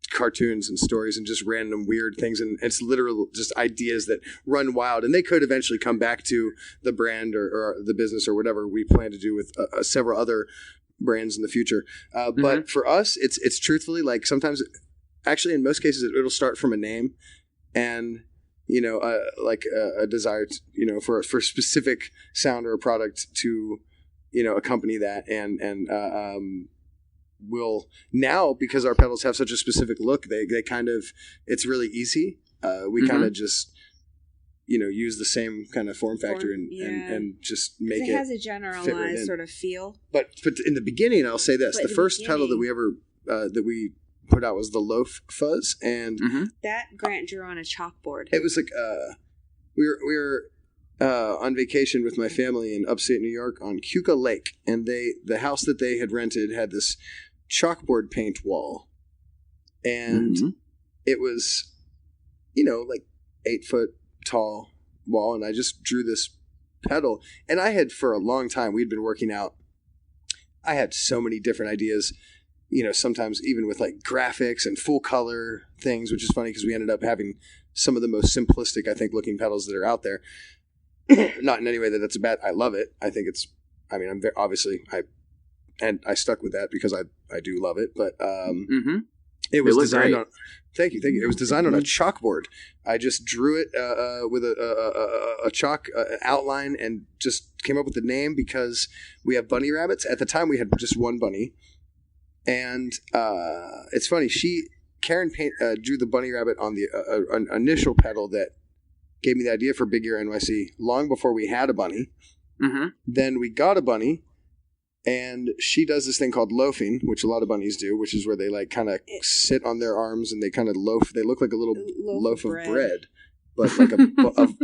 cartoons and stories and just random weird things, and it's literal just ideas that run wild, and they could eventually come back to the brand or the business or whatever we plan to do with several other brands in the future. But for us, it's truthfully like sometimes, actually in most cases, it'll start from a name and, you know, like a desire to, you know, for a specific sound or a product to, you know, accompany that. And will now, because our pedals have such a specific look, they kind of, it's really easy. We kind of just, you know, use the same kind of form factor and just make it.
It has a generalized sort of feel.
But in the beginning, I'll say this: the first pedal that we ever that we put out was the Loaf Fuzz, and
that Grant drew on a chalkboard.
It was like we were on vacation with my family in upstate New York on Keuka Lake, and the house that they had rented had this chalkboard paint wall, and it was, you know, like 8 foot tall wall, and I just drew this pedal, and I had for a long time, we'd been working out, I had so many different ideas, you know, sometimes even with like graphics and full color things, which is funny because we ended up having some of the most simplistic, I think, looking pedals that are out there. Not in any way that that's bad. I love it. I think it's, I mean, I'm very, obviously I stuck with that because I do love it, but it was designed on. Thank you. It was designed on a chalkboard. I just drew it with a chalk outline and just came up with the name because we have bunny rabbits. At the time, we had just one bunny, and it's funny. Karen drew the bunny rabbit on the an initial pedal that gave me the idea for Big Ear n.y.c. long before we had a bunny. Then we got a bunny. And she does this thing called loafing, which a lot of bunnies do, which is where they like kind of sit on their arms and they kind of loaf. They look like a little loaf of bread, but like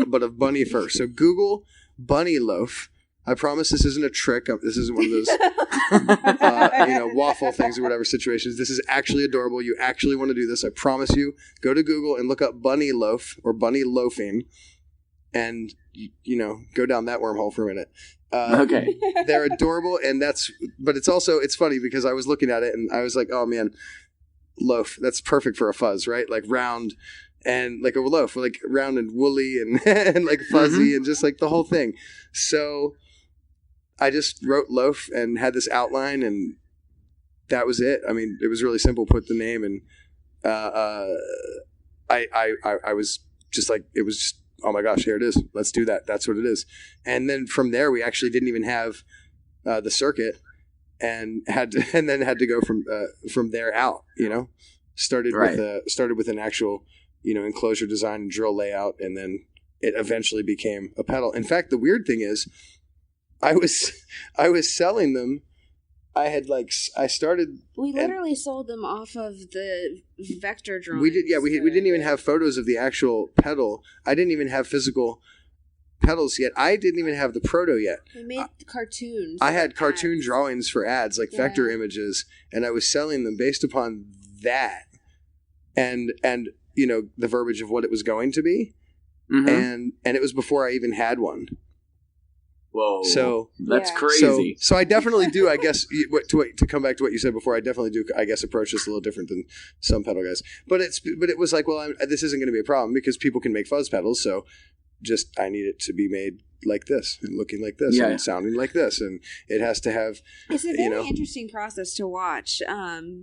but of bunny fur. So Google bunny loaf. I promise this isn't a trick. This isn't one of those you know, waffle things or whatever situations. This is actually adorable. You actually want to do this. I promise you. Go to Google and look up bunny loaf or bunny loafing, and you know, go down that wormhole for a minute.
Okay.
They're adorable, and but it's funny because I was looking at it and I was like, oh man, loaf, that's perfect for a fuzz, right? Like round and like a loaf, like round and woolly and and like fuzzy and just like the whole thing. So I just wrote loaf and had this outline, and that was it. I mean, it was really simple. Put the name, and I was just like, it was just, oh my gosh, here it is. Let's do that. That's what it is. And then from there, we actually didn't even have the circuit, and had to go from there out. Started with an actual enclosure design and drill layout, and then it eventually became a pedal. In fact, the weird thing is, I was selling them. I started.
We literally sold them off of the vector drawings.
We did, yeah. We didn't even have photos of the actual pedal. I didn't even have physical pedals yet. I didn't even have the proto yet.
We made cartoons.
I had cartoon drawings for ads, like vector images, and I was selling them based upon that, and the verbiage of what it was going to be, and it was before I even had one.
Whoa!
So
that's crazy.
So I definitely do. I guess to come back to what you said before, I definitely do. I guess approach this a little different than some pedal guys. But it was like, well, this isn't going to be a problem because people can make fuzz pedals. So just I need it to be made like this and looking like this and sounding like this, and it has to have.
It's a very interesting process to watch.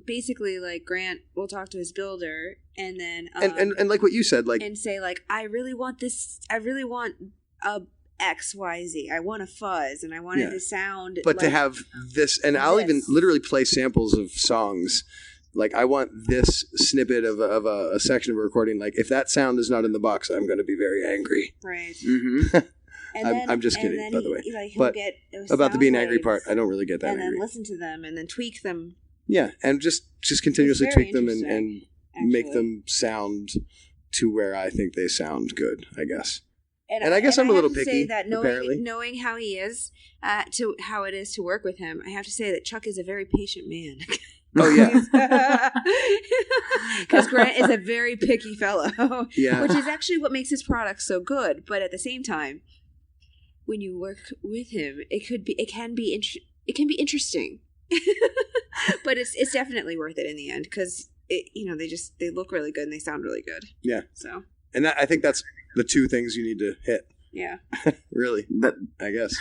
Basically, like Grant will talk to his builder, and then
and like what you said, like,
and say like, I really want this. I really want a XYZ. I want a fuzz, and I want it to sound.
But
like
to have this, and I'll even literally play samples of songs. Like, I want this snippet of a section of a recording. Like, if that sound is not in the box, I'm going to be very angry.
Right.
Mm-hmm. I'm just kidding, by the way. But about the being angry part, I don't really get that angry.
And then listen to them, and then tweak them.
Yeah, and just continuously tweak them and make them sound to where I think they sound good, I guess. And I guess I'm a little picky. Say that
knowing how he is, to how it is to work with him, I have to say that Chuck is a very patient man.
Oh yeah,
because Grant is a very picky fellow.
Yeah,
which is actually what makes his product so good. But at the same time, when you work with him, it can be interesting. But it's definitely worth it in the end because they look really good and they sound really good.
Yeah.
So.
And I think that's the two things you need to hit.
Yeah.
Really. I guess.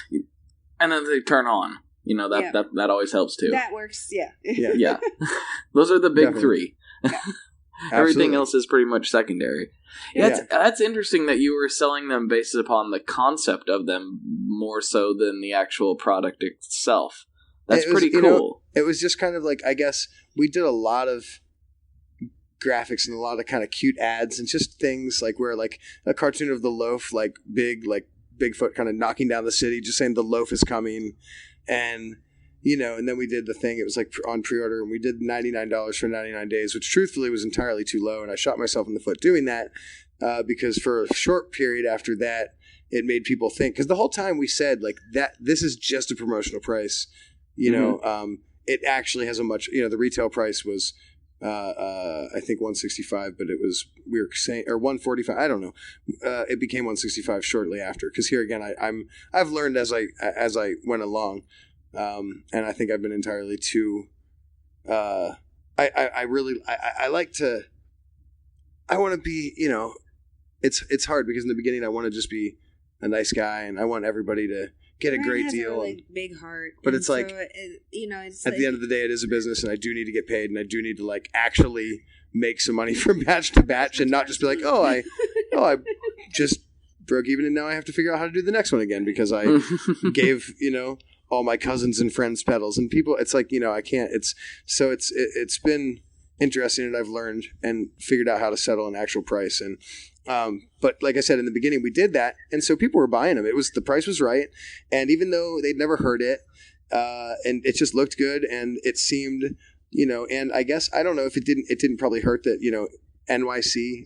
And then they turn on. That always helps too.
That works. Yeah.
Yeah. Those are the big three.
Yeah.
Everything else is pretty much secondary. Yeah, that's interesting that you were selling them based upon the concept of them more so than the actual product itself. That's pretty cool.
It was just kind of like, I guess we did a lot of graphics and a lot of kind of cute ads and just things like where like a cartoon of the loaf, like Bigfoot kind of knocking down the city, just saying the loaf is coming. And, and then we did the thing, it was like on pre-order, and we did $99 for 99 days, which truthfully was entirely too low. And I shot myself in the foot doing that because for a short period after that, it made people think, because the whole time we said like that, this is just a promotional price, it actually has a much, the retail price was, I think 165, but we were saying, or 145. I don't know. It became 165 shortly after. Cause here again, I've learned as I went along. And I think I've been entirely too, I want to be, it's hard because in the beginning I want to just be a nice guy and I want everybody to get a great deal.
A really big heart.
But it's like, it's at the end of the day, it is a business and I do need to get paid and I do need to like actually make some money from batch to batch and not just be like, I just broke even and now I have to figure out how to do the next one again because I gave, all my cousins and friends pedals and people. It's like, I can't, it's been interesting and I've learned and figured out how to settle an actual price. And, but like I said, in the beginning we did that. And so people were buying them. The price was right. And even though they'd never heard it, and it just looked good and it seemed, and I guess, I don't know if it didn't probably hurt that, n.y.c,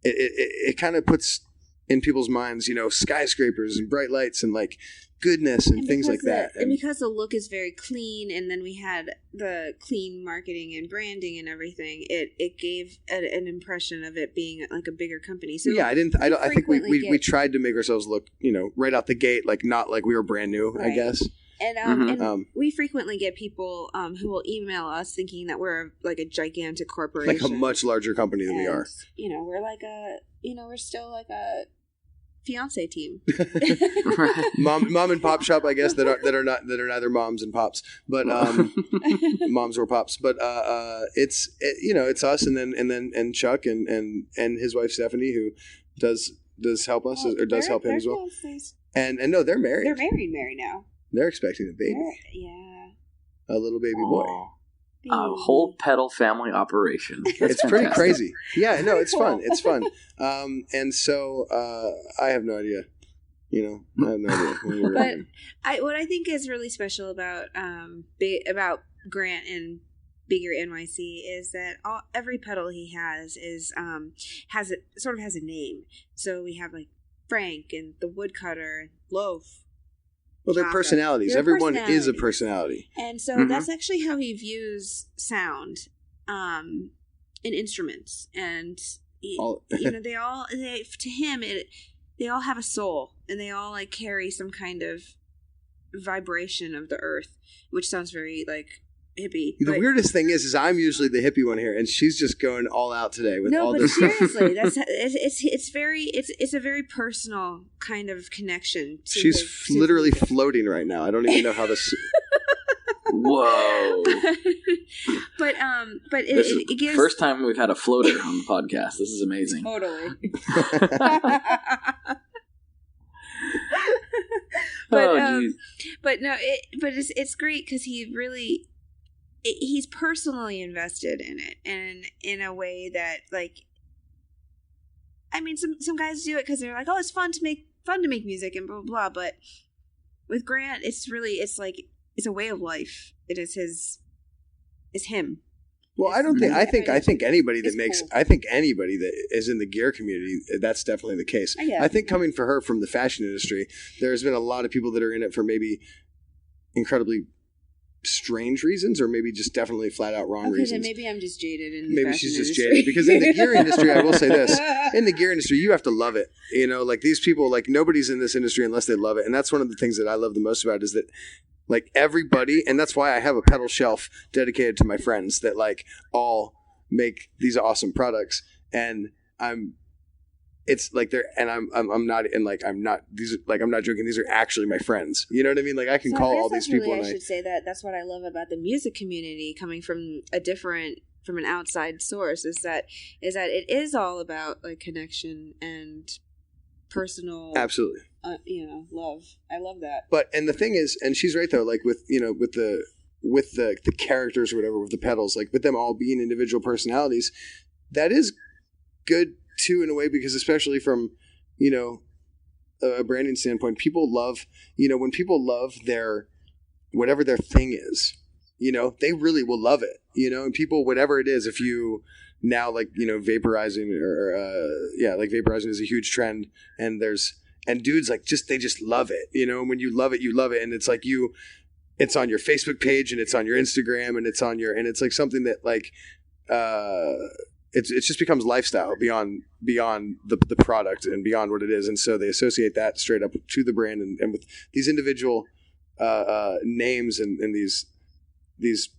it kind of puts in people's minds, skyscrapers and bright lights and like goodness and things like that.
And because the look is very clean, and then we had the clean marketing and branding and everything, it gave an impression of it being like a bigger company. So
yeah, I think we tried to make ourselves look, right out the gate, like not like we were brand new, right. I guess.
And we frequently get people who will email us thinking that we're like a gigantic corporation,
like a much larger company than we are.
You know, we're like we're still like a fiance team.
mom and pop shop, I guess, that are neither moms and pops, but moms or pops. But it's us, and Chuck and his wife Stephanie, who does help us or does help him as well. And no, they're married.
They're married now.
They're expecting a baby. A little baby boy.
A whole pedal family operation. That's
it's pretty crazy. Yeah, no, it's fun. It's fun. And so I have no idea. I have no idea.
But what I think is really special about Grant and Bigger n.y.c. is that every pedal he has has a name. So we have like Frank and the Woodcutter, Loaf.
Well, they're personalities. Everyone is a personality.
And so that's actually how he views sound in instruments. And, they all have a soul. And they all, like, carry some kind of vibration of the earth, which sounds very, like, hippie.
The weirdest thing is I'm usually the hippie one here, and she's just going all out today with all this.
No, but seriously, it's a very personal kind of connection.
She's literally floating right now. I don't even know how this.
Whoa!
but
this is
it gives
first time we've had a floater on the podcast. This is amazing.
Totally. But it's great because he's personally invested in it, and in a way that, like, I mean, some guys do it because they're like, oh, it's fun to make music and blah blah blah. But with Grant, it's a way of life. It is him.
Well, I think anybody that makes, cool. I think anybody that is in the gear community, that's definitely the case. I think coming for her from the fashion industry, there's been a lot of people that are in it for maybe incredibly strange reasons, or maybe just definitely flat out wrong reasons.
Then maybe I'm just jaded in the
maybe
fashion
she's just
industry.
Jaded, because in the gear industry, I will say this, in the gear industry you have to love it. Like these people, like nobody's in this industry unless they love it. And that's one of the things that I love the most about it, is that like everybody, and that's why I have a pedal shelf dedicated to my friends that like all make these awesome products. And it's like I'm not joking. These are actually my friends. You know what I mean? Like I can call all these people.
I should say that's what I love about the music community coming from an outside source is that it is all about like connection and personal.
Absolutely.
Love. I love that.
And the thing is, and she's right though, like with the characters or whatever, with the pedals, like with them all being individual personalities, that is good too in a way, because especially from a branding standpoint, people love when people love their whatever their thing is, they really will love it, and people, whatever it is, if you now vaporizing like vaporizing is a huge trend, and dudes like they just love it, and when you love it, and it's like it's on your Facebook page and it's on your Instagram and it's like something that like it just becomes lifestyle beyond the product and beyond what it is. And so they associate that straight up to the brand and with these individual names and these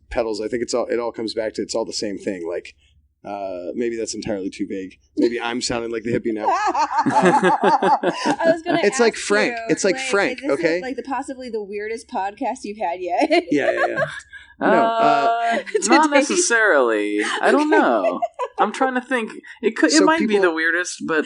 pedals. I think it all comes back to, it's all the same thing. Like maybe that's entirely too vague. Maybe I'm sounding like the hippie now.
I was gonna
it's like Frank. It's like Frank. Okay,
like possibly the weirdest podcast you've had yet.
Yeah.
Not necessarily. I don't know. I'm trying to think. It might be the weirdest, but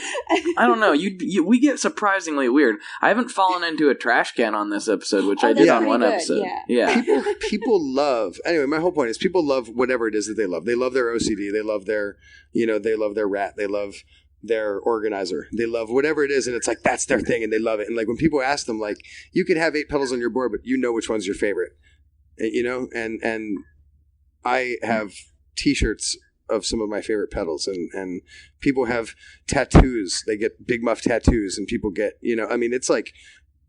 I don't know. We get surprisingly weird. I haven't fallen into a trash can on this episode, which I did on one episode. Yeah.
People love. Anyway, my whole point is people love whatever it is that they love. They love their OCD. They love their, they love their rat. They love their organizer. They love whatever it is, and it's like that's their thing, and they love it. And like when people ask them, like, you could have 8 pedals on your board, but which one's your favorite. And I have T-shirts of some of my favorite pedals, and people have tattoos. They get Big Muff tattoos, and people get, it's like,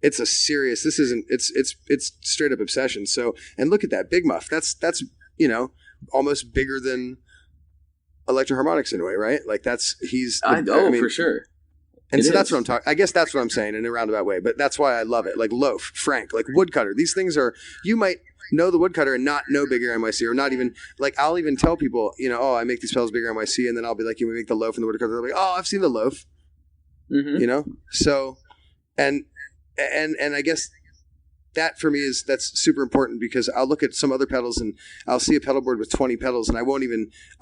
it's a serious, it's straight up obsession. So, and look at that Big Muff. That's almost bigger than Electro Harmonix in a way, right? Like for sure. And
It
so that's
is.
what I'm talking. I guess that's what I'm saying in a roundabout way, but that's why I love it. Like loaf, Frank, like woodcutter. These things are, you might know the woodcutter and not know bigger n.y.c, or not even, like, I'll even tell people, oh, I make these pedals bigger n.y.c, and then I'll be like, you make the loaf and the woodcutter. They'll be like, oh, I've seen the loaf.
Mm-hmm.
So, and I guess that for me that's super important, because I'll look at some other pedals and I'll see a pedal board with 20 pedals and I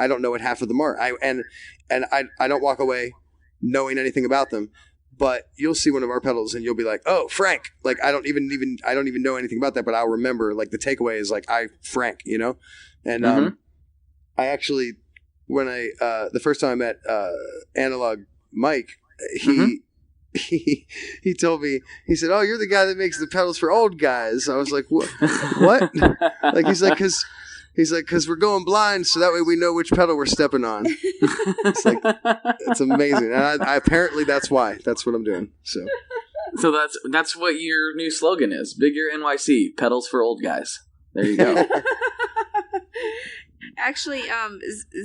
don't know what half of them are. I don't walk away knowing anything about them, but you'll see one of our pedals and you'll be like, oh, Frank, like I don't even know anything about that, but I'll remember, like, the takeaway is like, Frank, and I actually, when the first time I met Analog Mike, he told me, he said, oh, you're the guy that makes the pedals for old guys. I was like, what? Like, he's like, because we're going blind, so that way we know which pedal we're stepping on. It's like, it's amazing. And I apparently that's why. That's what I'm doing. So
that's what your new slogan is. Bigger n.y.c, pedals for old guys. There you go.
Actually,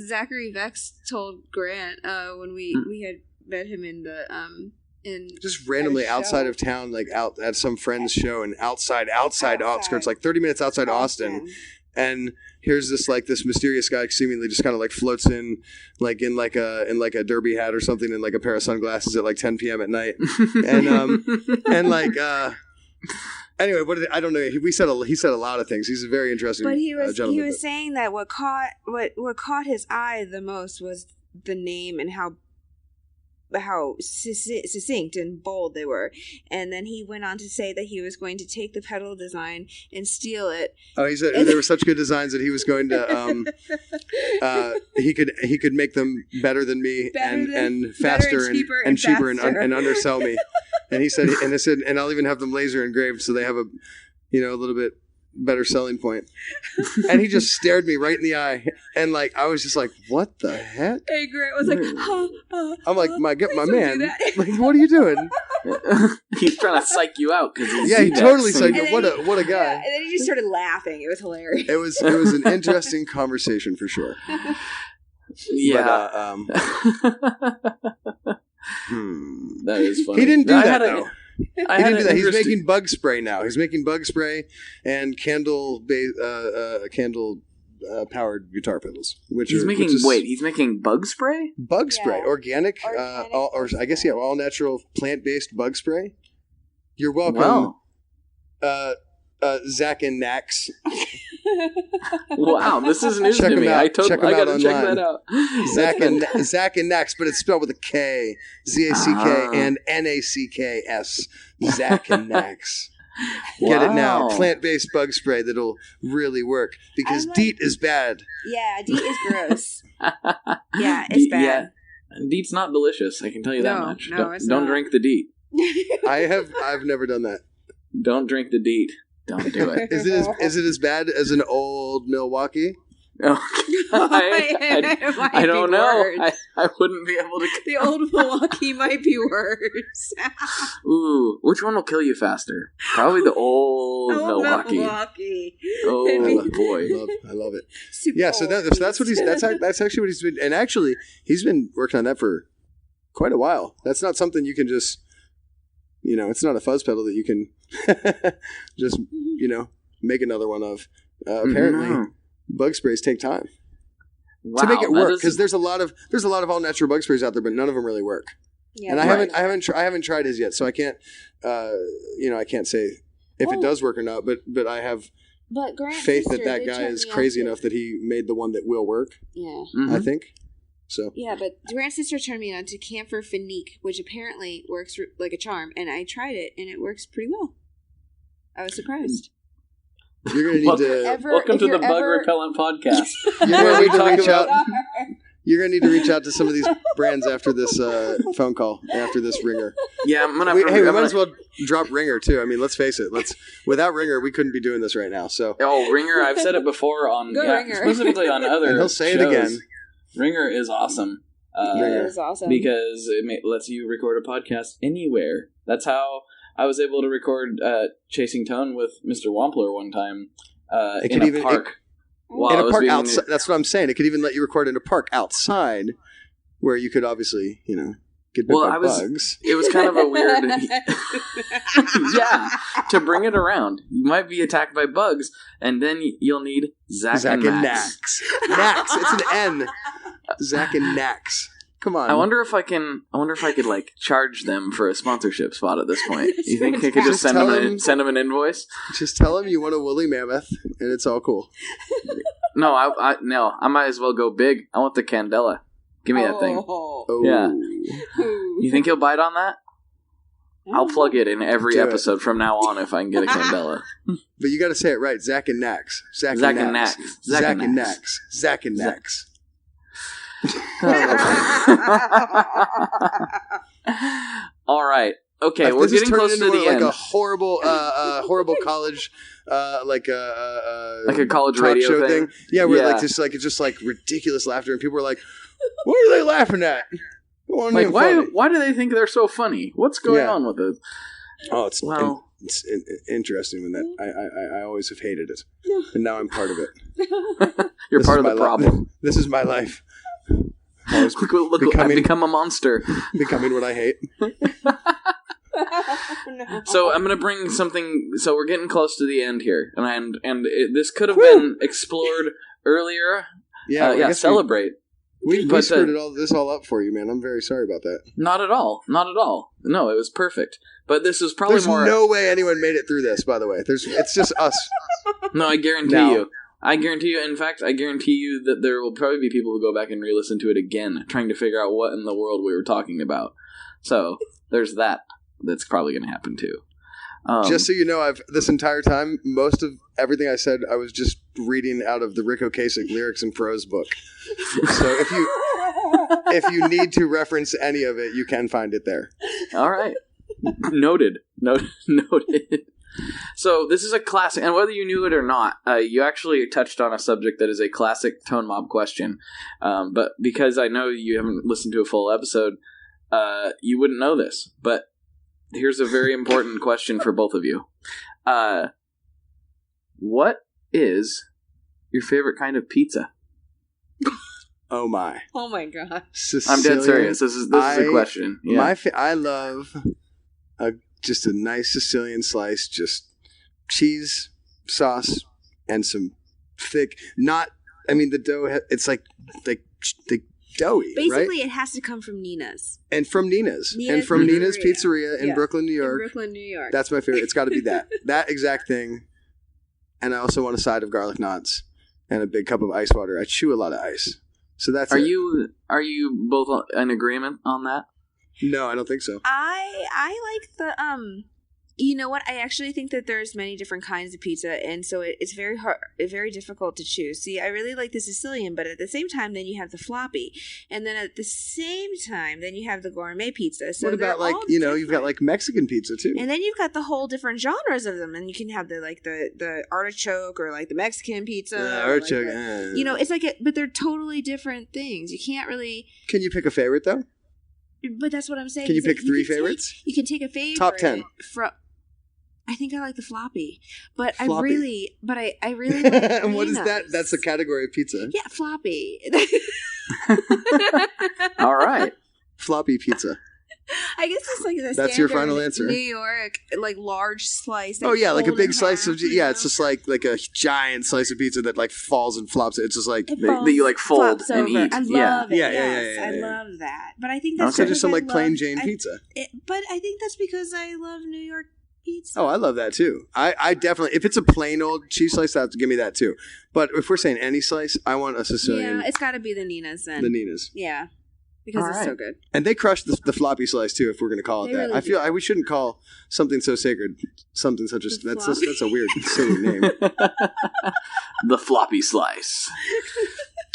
Zachary Vex told Grant when we had met him in the
just randomly outside of town, like out at some friend's show, and outside outskirts, like 30 minutes outside Austin. And here's this mysterious guy seemingly just kind of like floats in like a derby hat or something, and like a pair of sunglasses at like 10 p.m. at night. And like anyway, I don't know. He said a lot of things. He's a very interesting gentleman.
He was saying that what caught his eye the most was the name and how succinct and bold they were. And then he went on to say that he was going to take the pedal design and steal it.
Oh, he said they were such good designs that he was going to he could make them better than me, and faster and cheaper and undersell me. And he said, and I'll even have them laser engraved so they have a little bit better selling point. And he just stared me right in the eye, and like I was just like, what the heck?
Hey, Grant was like,
I'm like, my man, like, what are you doing?
He's trying to psych you out because
he totally psyched you. What a guy.
Yeah, and then he just started laughing. It was hilarious.
It was an interesting conversation for sure.
Yeah.
But,
that is funny.
He didn't do that though. He's making bug spray now. He's making bug spray and candle powered guitar pedals.
He's making bug spray?
Bug spray, organic or I guess all natural plant based bug spray. You're welcome. Wow. Zach and Nax.
Wow, this is news to me. I gotta check that out.
Zach and Nax, but it's spelled with a K. Z-A-C-K and N.a.c.k.s. Zach and Nax. Get it now. Plant-based bug spray that'll really work, because DEET is bad.
Yeah, DEET is gross. Yeah, it's bad.
Yeah. DEET's not delicious, I can tell you that much.
No, it's
don't
not.
drink the DEET.
I've never done that.
Don't drink the DEET. Don't do it.
Is it as bad as an old Milwaukee?
Oh, I don't know. I wouldn't be able to.
The old Milwaukee might be worse.
Ooh, which one will kill you faster? Probably the old Milwaukee. Oh boy,
I love it. Yeah, so that's what that's actually what he's been, and actually he's been working on that for quite a while. That's not something you can just, it's not a fuzz pedal that you can just make another one of. Apparently, bug sprays take time to make it work, because there's a lot of all natural bug sprays out there, but none of them really work. Yeah, and I haven't tried his yet, so I can't I can't say if it does work or not. But I have faith that guy is crazy enough that he made the one that will work. Yeah, I think. So. Yeah,
but Grant's sister turned me on to Camphor Finique, which apparently works like a charm, and I tried it, and it works pretty well. I was surprised.
You're going to need to...
Welcome to the Bug Repellent Podcast.
You're going to need to reach out to some of these brands after this phone call, after this ringer.
Yeah, I'm going to...
We might as well drop ringer, too. I mean, let's face it. Without ringer, we couldn't be doing this right now. So.
Oh, ringer, I've said it before on...
Ringer.
Specifically on other
and he'll say
shows.
It again.
Ringer is awesome.
Ringer is awesome.
Because it lets you record a podcast anywhere. That's how I was able to record Chasing Tone with Mr. Wampler one time in a park.
In a park outside. That's what I'm saying. It could even let you record in a park outside, where you could obviously, get bit by bugs.
It was kind of a weird... Yeah, to bring it around. You might be attacked by bugs, and then you'll need Zach and Max.
Nax. It's an N. Zach and Nax. Come on.
I wonder if I could like charge them for a sponsorship spot at this point. You think I could just send them an invoice?
Just tell them you want a woolly mammoth, and it's all cool.
No, I might as well go big. I want the Candela. Give me that thing.
Oh.
Yeah. You think he'll bite on that? I'll plug it in every episode from now on if I can get a Candela.
But you got to say it right. Zach and Nax. Zach and Nax. Zach and Nax. Zach and Nax.
All right. Okay, we're getting close to the end.
Like a horrible college, like a
college
talk
radio
show
thing.
Yeah, where it's just like ridiculous laughter, and people are like, "What are they laughing at?"
Like, why do they think they're so funny? What's going on with it?
Oh, it's interesting when that I always have hated it, and now I'm part of it.
You're part of the problem.
This is my life.
I've become a monster.
Becoming what I hate.
So I'm going to bring something. So we're getting close to the end here, and this could have been explored earlier.
Yeah,
celebrate.
We screwed this all up for you, man. I'm very sorry about that.
Not at all. No, it was perfect. But this is probably
There's no way anyone made it through this, by the way. It's just us.
No, I guarantee you. In fact, I guarantee you that there will probably be people who go back and re-listen to it again, trying to figure out what in the world we were talking about. So, there's that. That's probably going to happen too.
Just so you know, this entire time, most of everything I said, I was just reading out of the Rick Ocasek Lyrics and Prose book. So if you need to reference any of it, you can find it there.
All right. Noted. So this is a classic, and whether you knew it or not, you actually touched on a subject that is a classic Tone Mob question. But because I know you haven't listened to a full episode, you wouldn't know this. But here's a very important question for both of you. What is your favorite kind of pizza?
Oh my!
Oh my god!
Sicilian.
I'm dead serious. This is a question. Yeah.
I love just a nice Sicilian slice, just cheese, sauce, and some thick. The dough. It's like doughy.
Basically,
right?
it has to come from Nina's.
And from Nina's Pizzeria in Brooklyn, New York. That's my favorite. It's got to be that exact thing. And I also want a side of garlic knots and a big cup of ice water. I chew a lot of ice. So that's
Are you both in agreement on that?
No, I don't think so.
I like the you know what? I actually think that there's many different kinds of pizza, and so it's very hard, very difficult to choose. See, I really like the Sicilian, but at the same time, then you have the floppy, and then at the same time, then you have the gourmet pizza. So
what about you've got like Mexican pizza too,
and then you've got the whole different genres of them, and you can have the artichoke or like the Mexican pizza.
Artichoke,
it's like but they're totally different things. You can't really.
Can you pick a favorite though?
But that's what I'm saying.
Can you pick three favorites?
You can take a favorite.
Top 10.
I think I like the floppy, but
floppy.
I really like
And what is that? That's a category of pizza.
Yeah, floppy.
All right.
Floppy pizza.
I guess it's like the
That's your final answer.
New York, like large slice.
Oh yeah, like a big slice of it's just like a giant slice of pizza that like falls and flops. It's just like
that you like fold and eat.
I love it.
Yeah.
I love that. But I think that's
just some like plain Jane pizza.
But I think that's because I love New York pizza.
Oh, I love that too. I definitely, if it's a plain old cheese slice, give me that too. But if we're saying any slice, I want a Sicilian.
Yeah, it's got to be the Nina's then.
The Nina's.
Yeah. Because it's so good.
And they crushed the floppy slice too, if we're going to call it that.
Really
I feel we shouldn't call something so sacred something such as that's a weird silly name.
The floppy slice.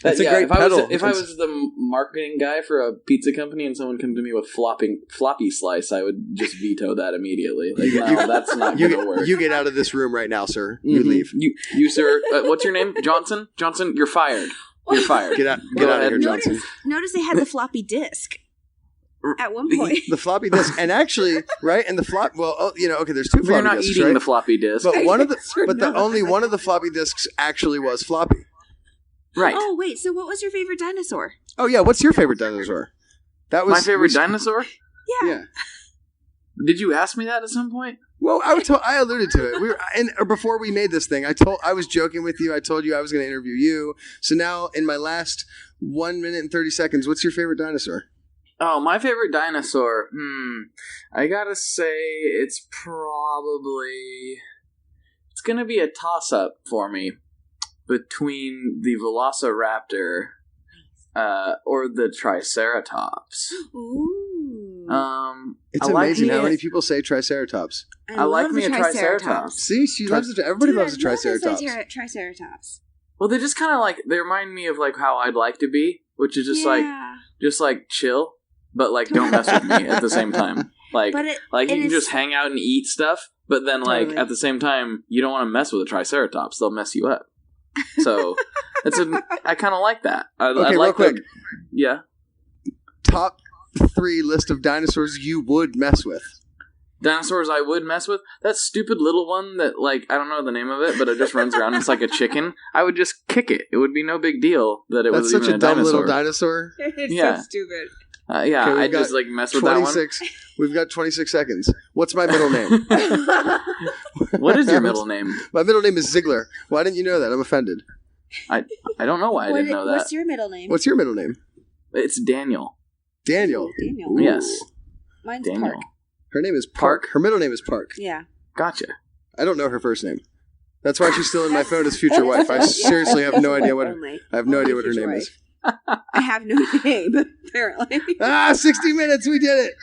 That's a great pedal.
If I was the marketing guy for a pizza company and someone came to me with floppy slice, I would just veto that immediately. Like, no, that's not going to work.
You get out of this room right now, sir. You leave.
You sir. What's your name? Johnson? Johnson, you're fired. You're fired.
Get out of here, Johnson.
Notice they had the floppy disk at one point.
The floppy disk, and actually, right? And the flop. Well, okay. There's two floppy disks.
You're not eating the floppy disk,
but only one of the floppy disks actually was floppy.
Right.
Oh wait. So, what was your favorite dinosaur?
Oh yeah. What's your favorite dinosaur? That was
my favorite dinosaur?
Yeah.
Did you ask me that at some point?
Well, I alluded to it. Or before we made this thing, I was joking with you. I told you I was going to interview you. So now, in my last 1 minute and 30 seconds, what's your favorite dinosaur?
Oh, my favorite dinosaur. I gotta say, it's gonna be a toss-up for me between the Velociraptor or the Triceratops.
Ooh.
It's amazing how many people say Triceratops.
I like me a Triceratops.
See, she loves it. Everybody loves a Triceratops.
Triceratops.
Well, they just kind of they remind me of how I'd like to be, which is just chill, but don't mess with me at the same time. You can just hang out and eat stuff, but then
Totally.
at the same time, you don't want to mess with a Triceratops; they'll mess you up. So I kind of like that.
Real quick.
Yeah.
Top 3 list of dinosaurs you would mess with.
Dinosaurs I would mess with? That stupid little one that, I don't know the name of it, but it just runs around. It's like a chicken. I would just kick it. It would be no big deal that it was even a dinosaur.
That's such a dumb little dinosaur.
It's so stupid.
I'd just, mess with that one.
We've got 26 seconds. What's my middle name?
What is your middle name?
My middle name is Ziegler. Why didn't you know that? I'm offended.
I don't know why I didn't know that.
What's your middle name?
What's your middle name?
It's Daniel.
Daniel.
Daniel.
Yes.
Mine's
Daniel.
Park.
Her name is Park. Her middle name is Park.
Yeah.
Gotcha.
I don't know her first name. That's why she's still in my phone as future wife. I seriously have no idea what her name is.
I have no name, apparently.
60 minutes, we did it.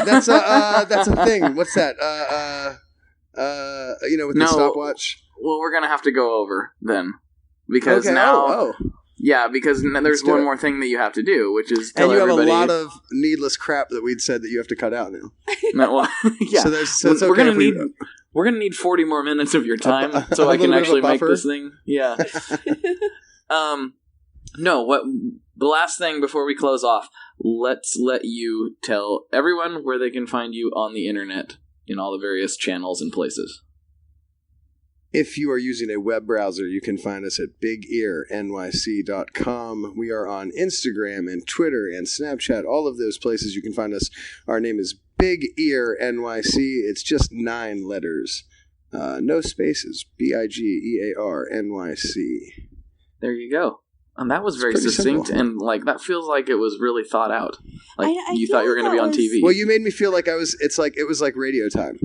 That's a thing. What's that? With the stopwatch.
Well, we're gonna have to go over then, because now. Yeah, because there's one more thing that you have to do, which is tell everybody.
And you have a lot of needless crap that we'd said that you have to cut out now.
Yeah.
So it's okay
we're gonna need 40 more minutes of your time so I can actually make this thing. Yeah. No, the last thing before we close off, let's let you tell everyone where they can find you on the internet in all the various channels and places.
If you are using a web browser, you can find us at bigear.nyc.com. We are on Instagram and Twitter and Snapchat, all of those places you can find us. Our name is Big Ear NYC. It's just 9 letters. No spaces. BIGEAR NYC.
There you go. And that was very succinct, simple. And that feels like it was really thought out. You thought you were going to be on TV.
Well, you made me feel like it was like radio time.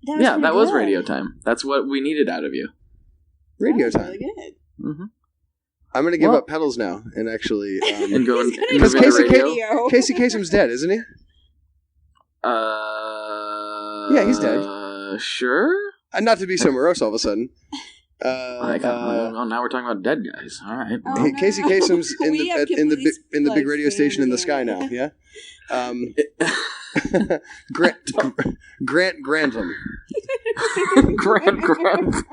That was radio time. That's what we needed out of you.
Radio time.
Really good.
Mm-hmm.
I'm going to give up pedals now and actually
and go
because Casey Kasem's dead, isn't he? Yeah, he's dead.
Sure.
Not to be so morose all of a sudden.
Now we're talking about dead guys. All right.
Casey Kasem's in the big radio station in the sky now. Yeah. Grant Grantham.
Grant Grantham.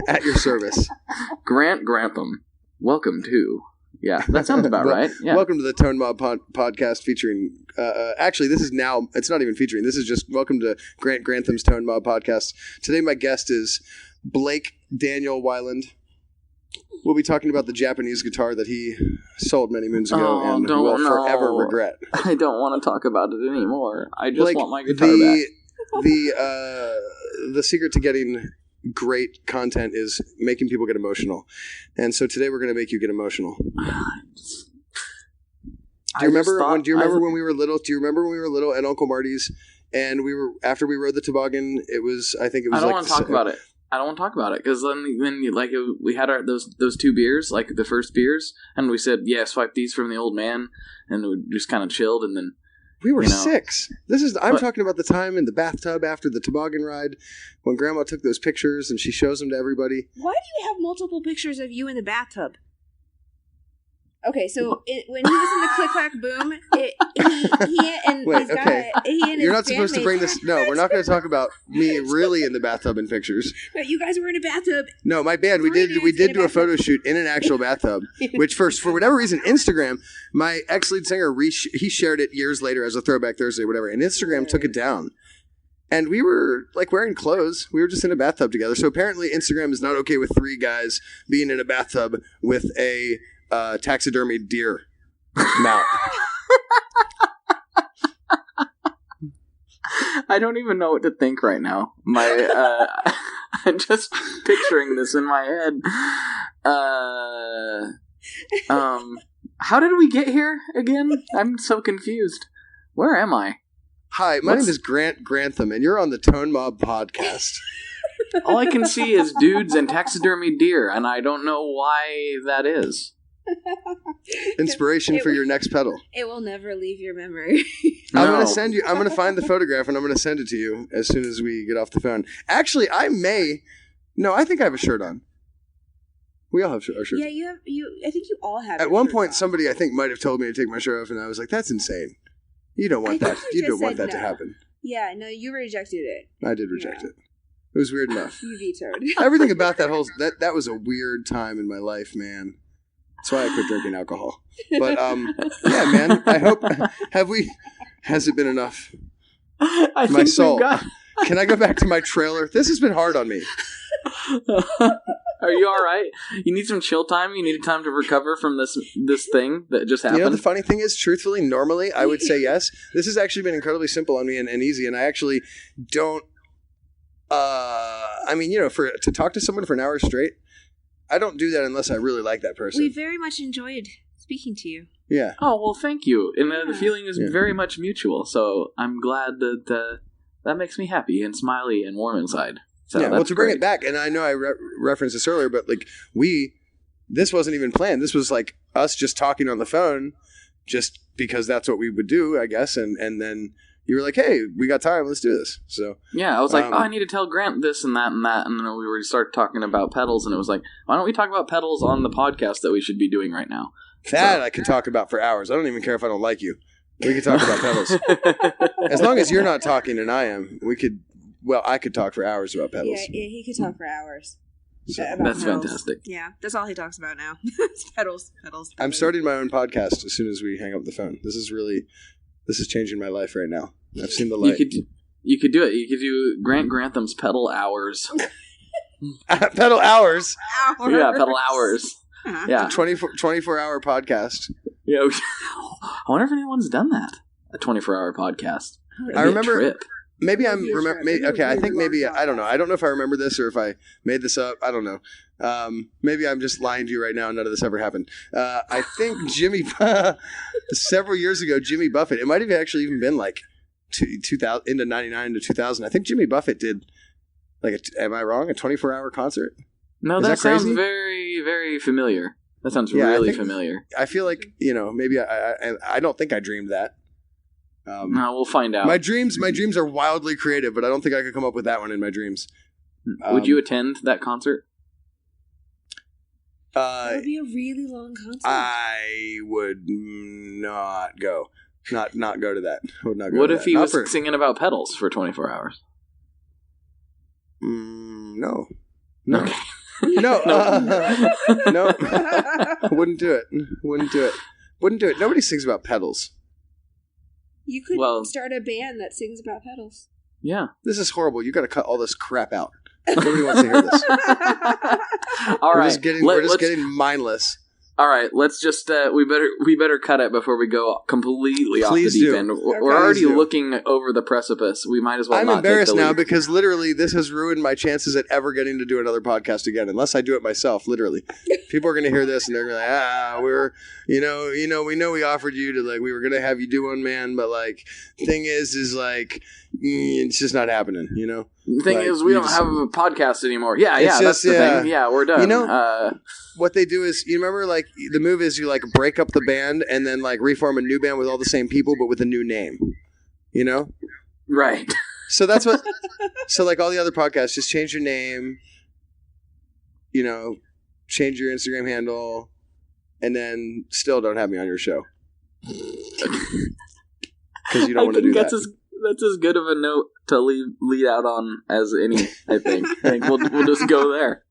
At your service.
Grant Grantham. Welcome to. Yeah, that sounds about right. Yeah.
Welcome to the Tone Mob podcast featuring. Actually, this is now. It's not even featuring. This is just welcome to Grant Grantham's Tone Mob podcast. Today, my guest is Blake Daniel Weiland. We'll be talking about the Japanese guitar that he sold many moons ago and will forever regret.
I don't want to talk about it anymore. I just want my guitar back.
The secret to getting great content is making people get emotional. And so today we're going to make you get emotional. Do you remember when we were little? Do you remember when we were little at Uncle Marty's and after we rode the toboggan, I don't
want to talk about it. I don't want to talk about it because then we had those 2 beers, the first beers, and we said, yeah, swipe these from the old man, and we just kind of chilled, and then
we were 6. I'm talking about the time in the bathtub after the toboggan ride when Grandma took those pictures and she shows them to everybody.
Why do you have multiple pictures of you in the bathtub? Okay, so when he was in the Click Clack Boom,
You're not supposed to bring this. No, we're not going to talk about me really in the bathtub in pictures.
But you guys were in a bathtub.
No, my band. We did do a photo shoot in an actual bathtub. Which for whatever reason, Instagram, my ex-lead singer, he shared it years later as a Throwback Thursday, or whatever, and Instagram took it down. And we were wearing clothes. We were just in a bathtub together. So apparently, Instagram is not okay with 3 guys being in a bathtub with a taxidermied deer mount.
I don't even know what to think right now. I'm just picturing this in my head. How did we get here again? I'm so confused. Where am I?
Hi, my name is Grant Grantham, and you're on the Tone Mob podcast.
All I can see is dudes and taxidermy deer, and I don't know why that is.
Inspiration for your next pedal.
It will never leave your memory.
No.
I'm going to find the photograph, and I'm going to send it to you as soon as we get off the phone. Actually, I think I have a shirt on. We all have our shirts.
Yeah, I think you all have.
At one point, somebody I think might have told me to take my shirt off, and I was like, "That's insane. You don't want that. You don't want that to happen."
Yeah, no, you rejected it.
I did reject it. It was weird enough.
You vetoed.
Everything about that was a weird time in my life, man. That's why I quit drinking alcohol. But yeah, man. I hope has it been enough?
I
My
think
soul.
Can
I go back to my trailer? This has been hard on me.
Are you all right? You need some chill time? You need time to recover from this thing that just happened?
You know, the funny thing is, truthfully, normally I would say yes. This has actually been incredibly simple on me and easy, and I actually don't... to talk to someone for an hour straight, I don't do that unless I really like that person.
We very much enjoyed speaking to you.
Yeah.
Oh, well, thank you. And the feeling is very much mutual, so I'm glad that that makes me happy and smiley and warm inside. So
yeah, well, to bring it back, and I know I referenced this earlier, but like this wasn't even planned. This was like us just talking on the phone, just because that's what we would do, I guess. And then you were like, "Hey, we got time. Let's do this." So
yeah, I was like, I need to tell Grant this and that, and then we started talking about pedals, and it was like, why don't we talk about pedals on the podcast that we should be doing right now?
That I can talk about for hours. I don't even care if I don't like you. We can talk about pedals as long as you're not talking and I am. We could. Well, I could talk for hours about pedals.
Yeah, he could talk for hours.
So,
that's
pedals.
Fantastic.
Yeah, that's all he talks about now. pedals.
I'm starting my own podcast as soon as we hang up the phone. This is changing my life right now. I've seen the light.
You could do it. You could do Grant Grantham's Pedal Hours.
Pedal hours?
Yeah, Pedal Hours. Yeah.
24-hour podcast.
Yeah. I wonder if anyone's done that. A 24-hour podcast.
I remember... Maybe I'm okay. I think maybe I don't know. I don't know if I remember this or if I made this up. I don't know. Maybe I'm just lying to you right now. None of this ever happened. I think several years ago, Jimmy Buffett. It might have actually even been like 2000 into 99 to 2000. I think Jimmy Buffett did am I wrong? A 24-hour concert?
No, that sounds very, very familiar. That sounds really familiar.
I feel like maybe I don't think I dreamed that.
No, we'll find out.
My dreams are wildly creative, but I don't think I could come up with that one in my dreams.
Would you attend that concert?
That would be a really long concert.
I would not go. Not go to that. I would not go.
What
to
if
that.
he was singing about pedals for 24 hours?
No.
Okay.
No. No. Wouldn't do it. Nobody sings about pedals.
You could start a band that sings about pedals.
Yeah.
This is horrible. You got to cut all this crap out. Nobody wants to hear this.
All right.
We're just getting mindless.
All right. Let's just we better cut it before we go completely off the deep end. We're already looking over the precipice. We might as well.
I'm embarrassed now because literally this has ruined my chances at ever getting to do another podcast again, unless I do it myself. Literally, people are going to hear this and they're going to be like, we know we offered you to we were going to have you do one, man, but thing is it's just not happening.
The thing is, we don't have a podcast anymore. Yeah, that's the thing. Yeah, we're done.
What they do is, you remember, the move is you, break up the band and then, reform a new band with all the same people but with a new name.
Right.
So that's what... So, all the other podcasts, just change your name, change your Instagram handle, and then still don't have me on your show. Because you don't want to do that.
That's as good of a note to lead out on as any, I think. I think we'll just go there.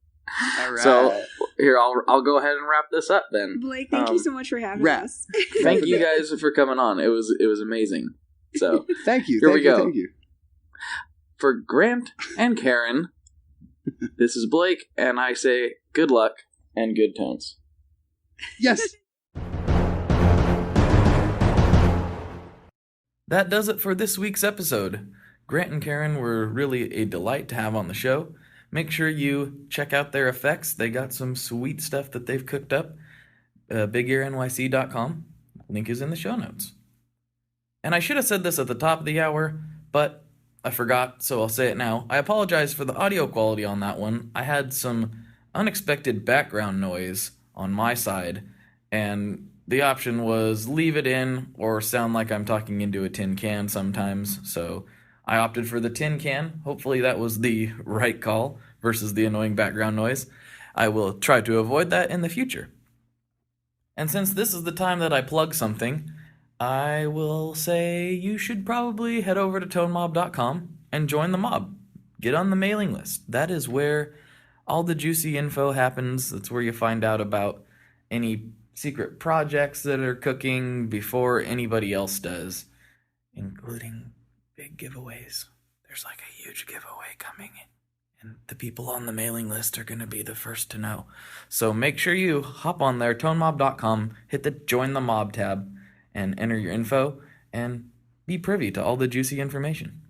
All right.
So here, I'll go ahead and wrap this up then.
Blake, thank you so much for having us.
Thank you guys for coming on. It was amazing. So
thank you.
Here we go.
Thank you.
For Grant and Karen, this is Blake, and I say good luck and good tones.
Yes.
That does it for this week's episode. Grant and Karen were really a delight to have on the show. Make sure you check out their effects. They got some sweet stuff that they've cooked up. bigearnyc.com. Link is in the show notes. And I should have said this at the top of the hour, but I forgot, so I'll say it now. I apologize for the audio quality on that one. I had some unexpected background noise on my side, and the option was leave it in or sound like I'm talking into a tin can sometimes, so I opted for the tin can. Hopefully that was the right call versus the annoying background noise. I will try to avoid that in the future. And since this is the time that I plug something, I will say you should probably head over to tonemob.com and join the mob. Get on the mailing list. That is where all the juicy info happens. That's where you find out about any secret projects that are cooking before anybody else does, including big giveaways. There's like a huge giveaway coming, and the people on the mailing list are going to be the first to know. So make sure you hop on there, tonemob.com, hit the Join the Mob tab, and enter your info, and be privy to all the juicy information.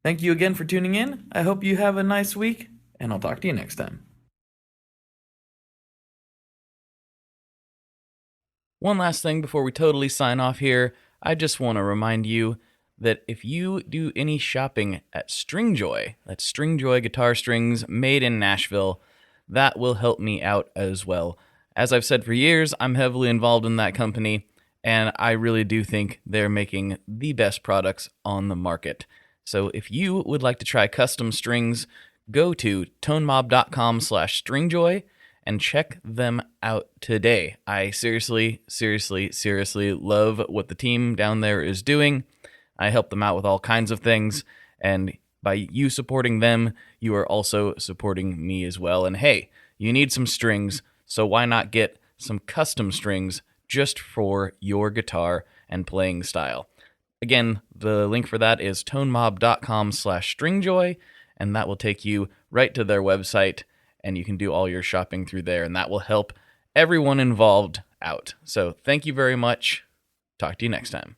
Thank you again for tuning in. I hope you have a nice week, and I'll talk to you next time. One last thing before we totally sign off here, I just want to remind you that if you do any shopping at Stringjoy, that's Stringjoy guitar strings made in Nashville, that will help me out as well. As I've said for years, I'm heavily involved in that company, and I really do think they're making the best products on the market. So if you would like to try custom strings, go to tonemob.com/stringjoy and check them out today. I seriously love what the team down there is doing. I help them out with all kinds of things, and by you supporting them, you are also supporting me as well. And hey, you need some strings, so why not get some custom strings just for your guitar and playing style? Again, the link for that is tonemob.com/stringjoy, and that will take you right to their website, and you can do all your shopping through there, and that will help everyone involved out. So thank you very much. Talk to you next time.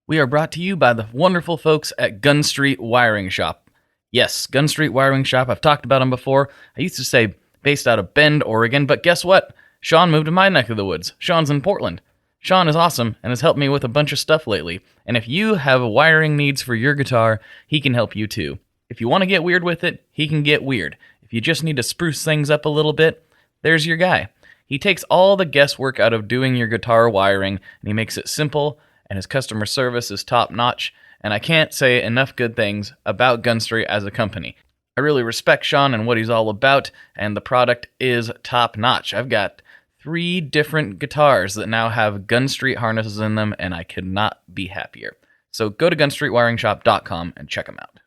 We are brought to you by the wonderful folks at Gun Street Wiring Shop. Yes, Gun Street Wiring Shop. I've talked about them before. I used to say based out of Bend, Oregon, but guess what? Sean moved to my neck of the woods. Sean's in Portland. Sean is awesome and has helped me with a bunch of stuff lately. And if you have wiring needs for your guitar, he can help you too. If you want to get weird with it, he can get weird. If you just need to spruce things up a little bit, there's your guy. He takes all the guesswork out of doing your guitar wiring, and he makes it simple, and his customer service is top-notch, and I can't say enough good things about Gun Street as a company. I really respect Sean and what he's all about, and the product is top-notch. I've got 3 different guitars that now have Gun Street harnesses in them, and I could not be happier. So go to gunstreetwiringshop.com and check them out.